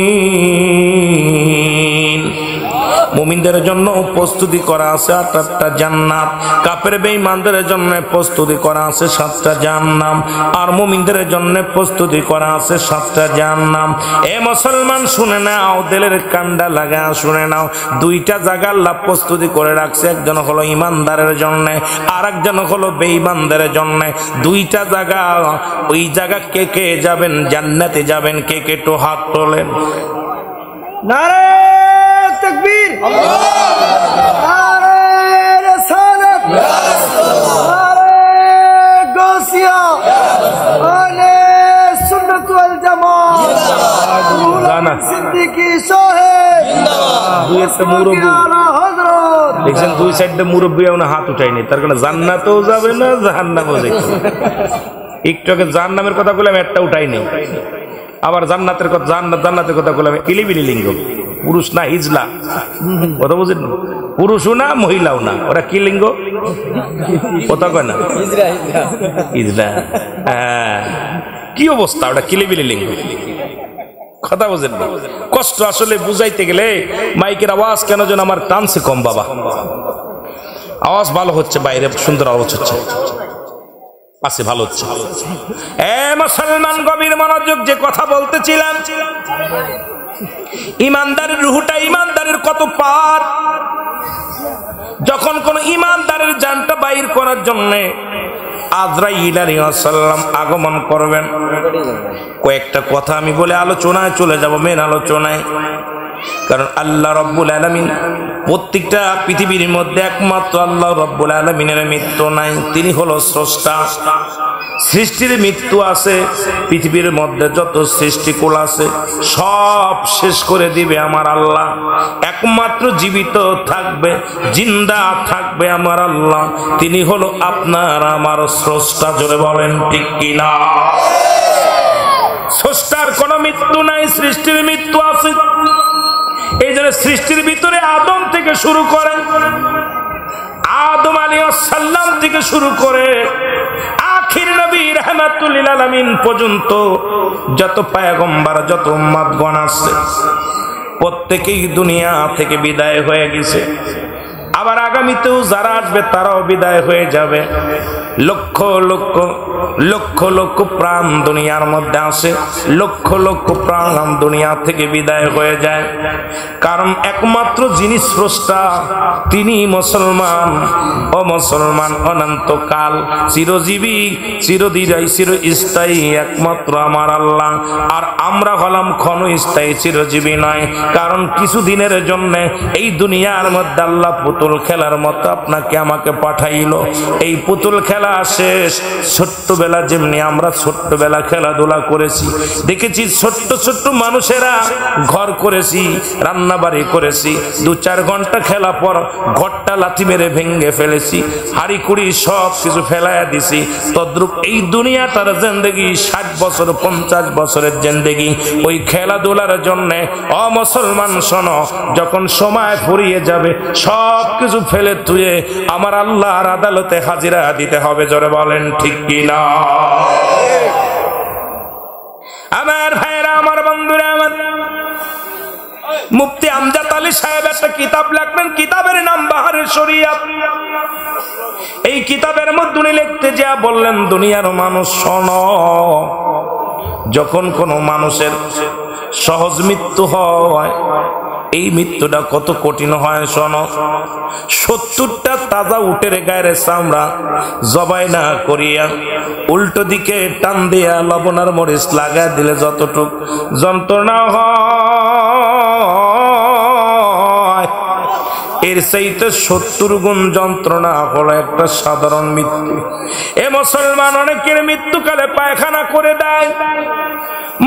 মুমিনদের জন্য প্রস্তুতি করা আছে 8টা জান্নাত, কাফের বেঈমানদের জন্য প্রস্তুতি করা আছে 7টা জাহান্নাম, আর মুমিনদের জন্য প্রস্তুতি করা আছে 7টা জাহান্নাম। এ মুসলমান শুনে নাও, দিলের কান্ডা লাগা শুনে নাও, 2টা জায়গা আল্লাহ প্রস্তুতি করে রাখছে, একজন হলো ইমানদারের জন্য আর একজন হলো বেঈমানদের জন্য। 2টা জায়গা, ওই জায়গা কে কে যাবেন জান্নাতে যাবেন, কে কে তো হাত তোলেন। নারে দেখছেন দুই সাইডে মুরব্বী হাত উঠায়নি, তার কারণে জান্নাতেও যাবে না জাহান্নামেও যাবে। একটু আগে জাহান্নামের কথা বললাম, একটা উঠাইনি। আবার জান্নাতের কথা জান্নাতের কথা বললাম, ইলিবিলি লিঙ্গ, পুরুষ না হিজলা, কথা বুঝেন? পুরুষও না মহিলাও না, ওরা কি লিঙ্গ কথা কয় না, হিজলা। হ্যাঁ, কি অবস্থা, ওটা কিলিবিলি লিঙ্গ, কথা বোঝেন? কষ্ট আসলে বুঝাইতে গেলে মাইকের আওয়াজ কেন যেন আমার টানছে কম। বাবা আওয়াজ ভালো হচ্ছে, বাইরে সুন্দর আওয়াজ হচ্ছে, আছে ভালো হচ্ছে। এ মুসলমান গভীর মনোযোগ, যে কথা বলতেছিলাম, ইমানদারের রুহটা, ইমানদারের কত পার। যখন কোন ইমানদারের জানটা বাইর করার জন্য আজরাইল আলাইহিস সালাম আগমন করবেন, কয়েকটা কথা আমি বলে আলোচনায় চলে যাব, মেন আলোচনায়। কারণ আল্লাহ রাব্বুল আলামিন, প্রত্যেকটা পৃথিবীর মধ্যে একমাত্র আল্লাহ রাব্বুল আলামিনের মৃত্যু নাই। তিনি হলো স্রষ্টা, সৃষ্টির মৃত্যু আছে। পৃথিবীর মধ্যে যত সৃষ্টিকুল আছে সব শেষ করে দিবে আমার আল্লাহ। একমাত্র জীবিত থাকবে, জিন্দা থাকবে আমার আল্লাহ। তিনি হলো আপনার আমার স্রষ্টা। জোরে বলেন ঠিক কিনা? স্রষ্টার কোনো মৃত্যু নাই, সৃষ্টির মৃত্যু আছে। এই জন্য সৃষ্টির ভিতরে আদম থেকে শুরু করে, আদম আলাইহিস সালাম থেকে শুরু করে আখির নবী রাহমাতুল লিল আলামিন পর্যন্ত যত পয়গম্বর, যত উম্মতগণ আছে, প্রত্যেকেই দুনিয়া থেকে বিদায় হয়ে গেছে। আবার আগামীতেও যারা আসবে তারাও বিদায় হয়ে যাবে। লক্ষ লক্ষ লক্ষ লক্ষ প্রাণ দুনিয়ার মধ্যে আসে, লক্ষ লক্ষ প্রাণ দুনিয়া থেকে বিদায় হয়ে যায়। কারণ একমাত্র যিনি স্রষ্টা তিনি মুসলমান। ও মুসলমান, অনন্তকাল চিরজীবী, চিরদিরাই, চিরস্থায়ী একমাত্র আমার আল্লাহ। আর আমরা হলাম ক্ষণস্থায়ী, চিরজীবী নয়। কারণ কিছুদিনের জন্য এই দুনিয়ার মধ্যে আল্লাহ পুতুল খেলার মতো আপনাকে আমাকে পাঠাইলো। এই পুতুল খেলা শেষ। ছোট্টবেলা যেমনি আমরা ছোট্টবেলা খেলাধুলা করেছি, দেখেছি ছোট্ট ছোট্ট মানুষেরা ঘর করেছি, রান্না বাড়ি করেছি, 2-4 ঘন্টা খেলা পর ঘরটা লাথি মেরে ভেঙে ফেলেছি, হাড়ি কুড়ি সব কিছু ফেলাইয়া দিছি। তদ্রুপ এই দুনিয়াটার জিন্দেগি 60 বছর 50 বছরের জিন্দেগি ওই খেলাধুলার জন্য। অমুসলমান শোনো, যখন সময় ফুরিয়ে যাবে সব কিছু ফেলে তুলে আমার আল্লাহর আদালতে হাজিরা দিতে হবে। জোরে বলেন ঠিক কিনা? আমার ভাইরা, আমার বন্ধুরা, আমার মুফতি আমজাদ আলী সাহেব একটা কিতাব লিখবেন, কিতাবের নাম বাহারে শরিয়াত। এই কিতাবের মধ্যে উনি লিখতে যা বললেন, দুনিয়ার মানুষ শোনো, যখন কোনো মানুষের সহজ মৃত্যু হয়, এই মৃত্যুটা কত কঠিন হয় শোনো। 70টা তাজা উটের গায়ের চামড়া জবাই না করিয়া উল্টো দিকে টান দিয়া লবণ আর মরিচ লাগা দিলে যতটুক যন্ত্রণা হয়, এর চাইতে 70 গুণ যন্ত্রণা হলো একটা সাধারণ মৃত্যু। এ মুসলমান, অনেকের মৃত্যুকালে পায়খানা করে দেয়,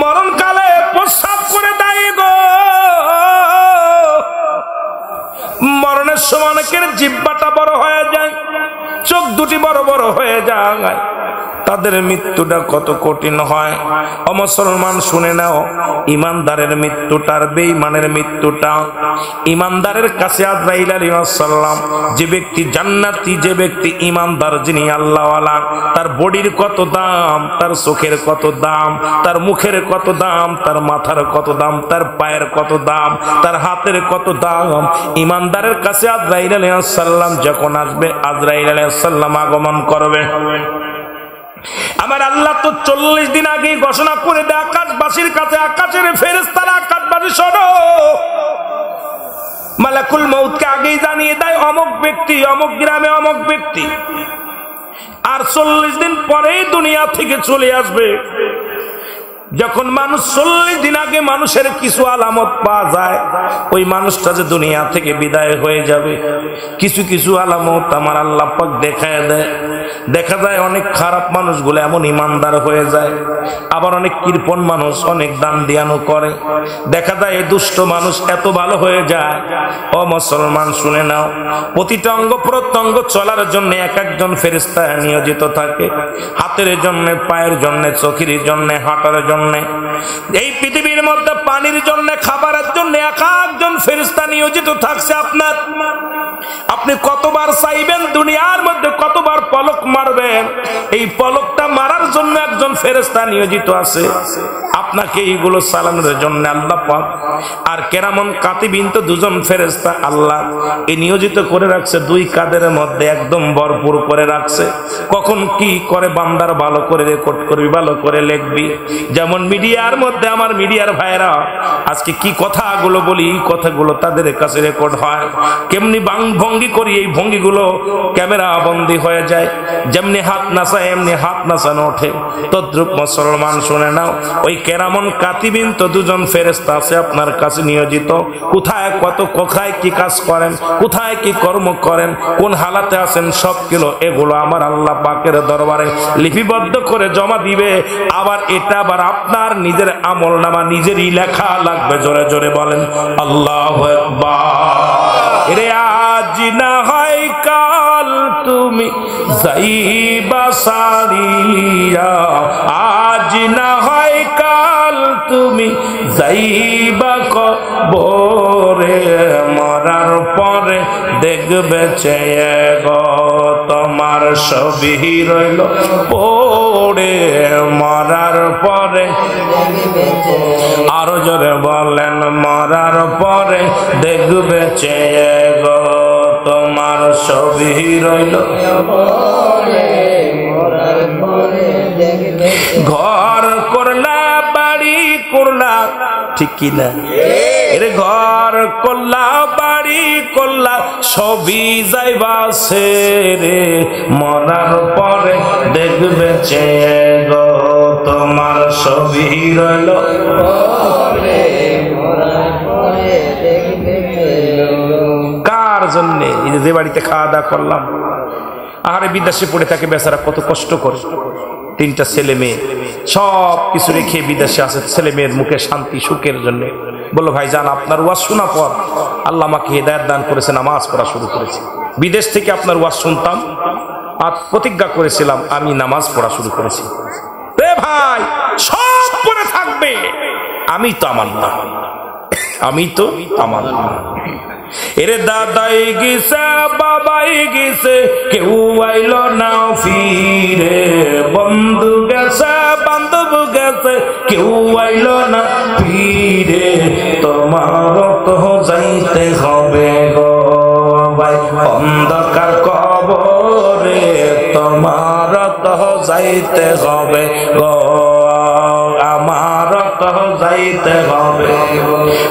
মরণকালে প্রস্রাব করে দেয় গো। মরণের সময় অনেকের জিহ্বাটা বড় হয়ে যায়, চোখ দুটি বড় বড় হয়ে যায়। তাদের মৃত্যুটা কত কঠিন হয়। ও মুসলমান শুনে নাও, ইমানদারের মৃত্যুটার বেঈমানের মৃত্যুটা। ইমানদারের কাছে আজরাইল আলাইহিস সালাম, যে ব্যক্তি জান্নাতি, যে ব্যক্তি ইমানদার, যিনি আল্লাহওয়ালা, তার বডির কত দাম, তার চোখের কত দাম, তার মুখের কত দাম, তার মাথার কত দাম, তার পায়ের কত দাম, তার হাতের কত দাম। ইমানদারের কাছে আজরাইল আলাইহিস সালাম যখন আসবে, আজরাইল আলাইহিস সালাম আগমন করবে। আমার আল্লাহ তো 40 দিন আগে ঘোষণা করে দেয় আকাশবাসীর কাছে, আকাশের ফেরেশতারা আকাশবাসী শোনো, মালাকুল মউতকে আগেই জানিয়ে দেয় অমুক ব্যক্তি অমুক গ্রামে অমুক ব্যক্তি, আর 40 দিন পরেই দুনিয়া থেকে চলে আসবে। যখন মানুষ 40 দিন আগে মানুষের কিছু আলামত পাওয়া যায়, ওই মানুষটা যে দুনিয়া থেকে বিদায় হয়ে যাবে, কিছু কিছু আলামত আমার আল্লাহ পাক দেখায় দেয়। দেখা যায় অনেক খারাপ মানুষগুলো এমন ইমানদার হয়ে যায়, আবার অনেক কৃপণ মানুষ অনেক দান দিয়ানো করে। দেখা যায় এই দুষ্ট মানুষ এত ভালো হয়ে যায়। ও মুসলমান শুনে নাও, প্রতিটা অঙ্গ প্রত্যঙ্গ চলার জন্য এক একজন ফেরেশতা নিয়োজিত থাকে। হাতের জন্য, পায়ের জন্য, চোখের জন্য, হাঁটার জন্য, এই পৃথিবীর মধ্যে পানির জন্য, খাবারের জন্য এক একজন ফেরেশতা নিয়োজিত থাকছে। আপনি কতবার চাইবেন দুনিয়ার মধ্যে, কতবার পলক মারবেন, এই পলকটা মারার জন্য একজন ফেরেশতা নিয়োজিত আছে। আপনাকে এইগুলো চালানোর জন্য আল্লাহ পাক আর কেরামন কাতিবিন তো দুজন ফেরেশতা আল্লাহ এই নিয়োজিত করে রাখছে। দুই কাদের মধ্যে একদম ভরপুর করে রাখছে। কখন কি করে বান্দার ভালো করে রেকর্ড করবি, ভালো করে লিখবি। যেমন মিডিয়ার মধ্যে আমার মিডিয়ার ভাইরা আজকে কি কথাগুলো বলি, এই কথাগুলো তাদের কাছে রেকর্ড হয়। কেমনি ভঙ্গি করি, এই ভঙ্গিগুলো ক্যামেরা বন্দী হয়ে যায়। যেমনি হাত নাচায় এমনি হাত নাচানো ওঠে। তদ্রুপ মুসলমান শুনে নাও, ওই কেরামন কাতিবিন তো দুজন ফেরেশতা আছে আপনার কাছে নিয়োজিত। কোথায় কত কোথায় কি কাজ করেন, কোথায় কি কর্ম করেন, কোন হালাতে আছেন, সব কিলো এগুলো আমার আল্লাহ পাকের দরবারে লিপিবদ্ধ করে জমা দিবে। আবার এটা আবার আপনার নিজের আমল নামা নিজেরই লেখা লাগবে। জোরে জোরে বলেন আল্লাহু আকবার। রে আজ না হয় কাল তুমি যাইবা সারিয়া, আজ না হয় কাল তুমি যাইবা কবরে, মরার পরে দেখবে চেয়ে গো তোমার ছবি রইল পড়ে, মরার পরে আরো জোরে বলেন মরার পরে দেখবে চেয়ে গো তোমার ছবি রইল। ঘর করলা বাড়ি করলা, ঠিক কিনা? এরে ঘর করলা বাড়ি করলা সবই যাইবা রে, মরার পরে দেখবে চেয়ে গো তোমার ছবি রইল। কার জন্য? এই যে বাড়িতে খাওয়া দাওয়া করলাম, আহারে বিদেশে পড়ে থাকে বেচারা, কত কষ্ট করে, 3টা ছেলে মেয়ে সব কিছু রেখে বিদেশে আছে ছেলে মেয়ের মুখে শান্তি সুখের জন্য। বললো ভাই যান, আপনার ওয়াজ শোনা পর আল্লাহ আমাকে হেদায়েত দান করেছে, নামাজ পড়া শুরু করেছি। বিদেশ থেকে আপনার ওয়াজ শুনতাম আর প্রতিজ্ঞা করেছিলাম আমি নামাজ পড়া শুরু করেছি। রে ভাই সব পড়ে থাকবে, আমি তো আমার না, আমি তো আমার না। এরে দাদাই গেছে বাবাই গেছে কেউ আইল না ফিরে, বন্ধু গেছে বান্ধব গেছে কেউ আইল না ফিরে, তোমার তো যাইতে হবে গো ভাই অন্ধকার কবরে, তোমার তো যাইতে হবে গো, আমার তো যাইতে হবে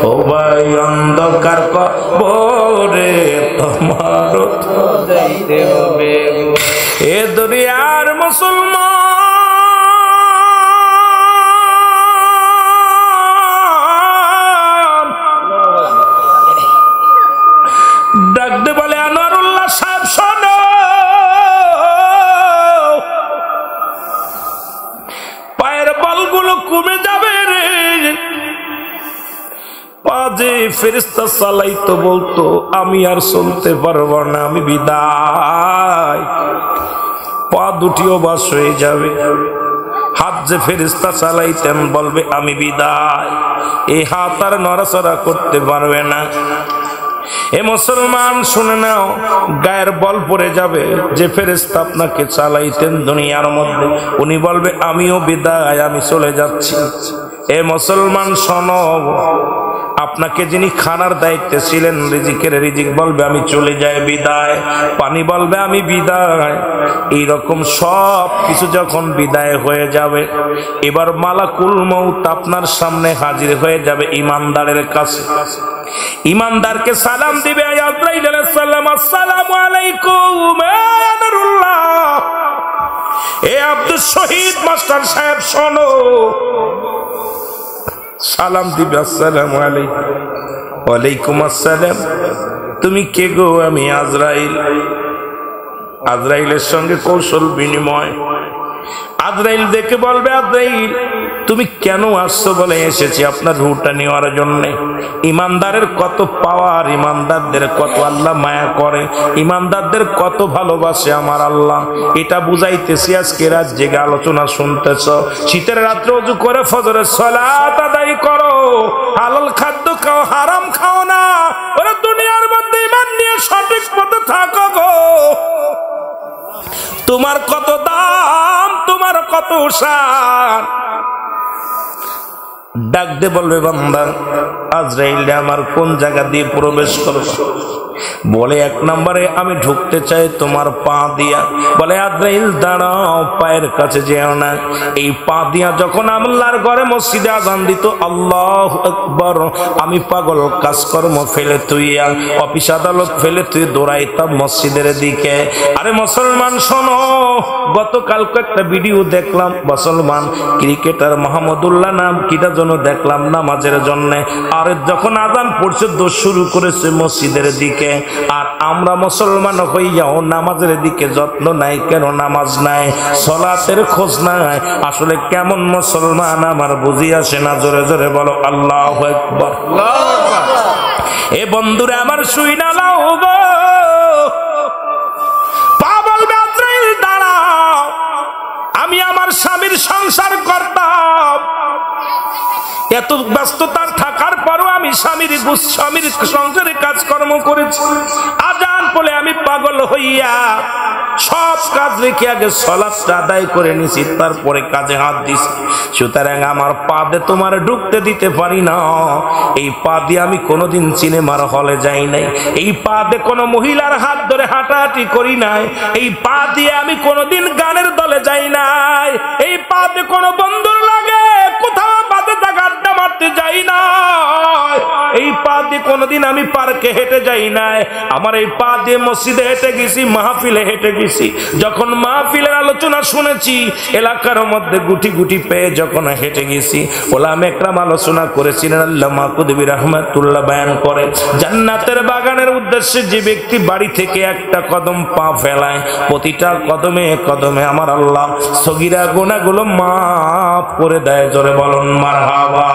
ও ভাই অন্ধকার কবরে, তোমার তো যাইতে হবে। এ দুনিয়ার মুসলমান ডাকতে বলে আনোয়ারুল্লাহ সাহেব শোনো, পায়ের বলগুলো কমে যাবে রে। পাজে ফেরেশতা চালাইতো, বলতো আমি আর চলতে পারবো না, আমি বিদায়। পা দুটিও বাস হয়ে যাবে। হাত যে ফেরেশতা চালাইতেন বলবে আমি বিদায়, এই হাত আর নড়াচড়া করতে পারবে না। এ মুসলমান শুনে নাও, গায়ের বল পড়ে যাবে। যে ফেরেশতা আপনাকে চালাইতেন দুনিয়ার মধ্যে, উনি বলবে আমিও বিদায়, আমি চলে যাচ্ছি। এ মুসলমান শোনো, আপনাকে যিনি খানার দায়িত্বে ছিলেন, রিজিকের রিজিক বলবে আমি চলে যাই বিদায়, পানি বলবে আমি বিদায়। এইরকম সব কিছু যখন বিদায় হয়ে যাবে, এবার মালাকুল মউত আপনার সামনে হাজির হয়ে যাবে ইমানদারের কাছে। ইমানদারকে সালাম দিবে আজরাইল আলাইহিস সালাম, আসসালামু আলাইকুম এ আব্দুল শহীদ মাস্টার সাহেব শোনো, সালাম দিবে, আসসালামু আলাইকুম। ওয়ালাইকুম আসসালাম। তুমি কে গো? আমি আজরাইল। আজরাইলের সঙ্গে কৌশল বিনিময়। আজরাইল দেখে বলবে, আজরাইল তুমি কেন আসছো? বলে এসেছি আপনার রূহটা নেওয়ার জন্য। ইমানদারের কত পাওয়ার, ইমানদারদের কত আল্লাহ মায়া করে, ইমানদারদের কত ভালোবাসে আমার আল্লাহ, এটা বুঝাইতেছি। আজকে রাত জেগে আলোচনা শুনতেছ। শীতের রাত্রে ওযু করে ফজরের সালাত আদায় করো, হালাল খাদ্য খাও, হারাম খাও না। ওরা দুনিয়ার মধ্যে ঈমান নিয়ে সঠিক পথে থাকো গো। তোমার কত দাম, তোমার কত শান। ডাক দে বলবে, বান্দা আজরাইল আমার কোন জায়গা দিয়ে প্রবেশ করবে? বলে, এক নম্বরে আমি ঢুকতে চাই তোমার পা দিয়া। বলে, আজরাইল দাঁড়াও, পায়ের কাছে যেও না। এই পা দিয়া যখন আল্লাহর ঘরে মসজিদে আযান দিত, আল্লাহু আকবার, আমি পাগল কাজকর্ম ফেলে তুই, অফিস আদালত ফেলে তুই দৌড়াইতাম মসজিদের দিকে। আরে মুসলমান শোনো, গতকালকে একটা ভিডিও দেখলাম, মুসলমান ক্রিকেটার মাহমুদুল্লাহ নাম কিটা জন্য দেখলাম নামাজের জন্য। আর যখন আযান পড়ছে দৌড় শুরু করেছে মসজিদের দিকে। আর আমরা মুসলমান হইয়াও নামাজের দিকে যত্ন নাই কেন? নামাজ নাই, সালাতের খোঁজ নাই। আসলে কেমন মুসলমান আমার বুঝি আসে না। জোরে জোরে বলো আল্লাহু আকবার। এ বন্ধুরা আমার, শুই না লাও গো। পা বলবে, আজরাইল দাঁড়াও, আমি আমার স্বামীর সংসার করতাম। এত ব্যস্ততা থাকার পরও আমি স্বামীর সংসারে কাজকর্ম করেছি। আজান বলে আমি পাগল হইয়া সব কাজ রেখে আগে সালাতটা আদায় করে নিছি, তারপরে কাজে হাত দিছি। সুতরাং আমার পা দিয়ে তোমার ঢুকতে দিতে পারি না। এই পা দিয়ে আমি কোনোদিন সিনেমার হলে যাই নাই, এই পা দিয়ে কোনো মহিলার হাত ধরে হাঁটাহাঁটি করি নাই, এই পা দিয়ে আমি কোনোদিন গানের দলে যাই নাই, এই পা দিয়ে কোনো বন্ধুর লাগে কোথাও বাদে থাকা আড্ডা মারতে যাই না, এই পা দিয়ে কোনোদিন আমি পার্কে হেঁটে যাই নাই। আমার এই পা দিয়ে মসজিদে হেঁটে গেছি, মাহফিলে হেঁটে গেছি। যখন মাহফিলের আলোচনা শুনেছি, এলাকার মধ্যে গুটি গুটি পেয়ে যখন হেঁটে গেছি, ওলামা একরাম আলোচনা করেছিলেন। আল্লামা কুতুবী রাহমাতুল্লাহ বয়ান করে, জান্নাতের বাগানের উদ্দেশ্যে যে ব্যক্তি বাড়ি থেকে একটা কদম পা ফেলায়, প্রতিটা কদমে কদমে আমার আল্লাহ সগীরা গুনাহগুলো মাফ করে দেয়। জোরে বলুন মারহাবা।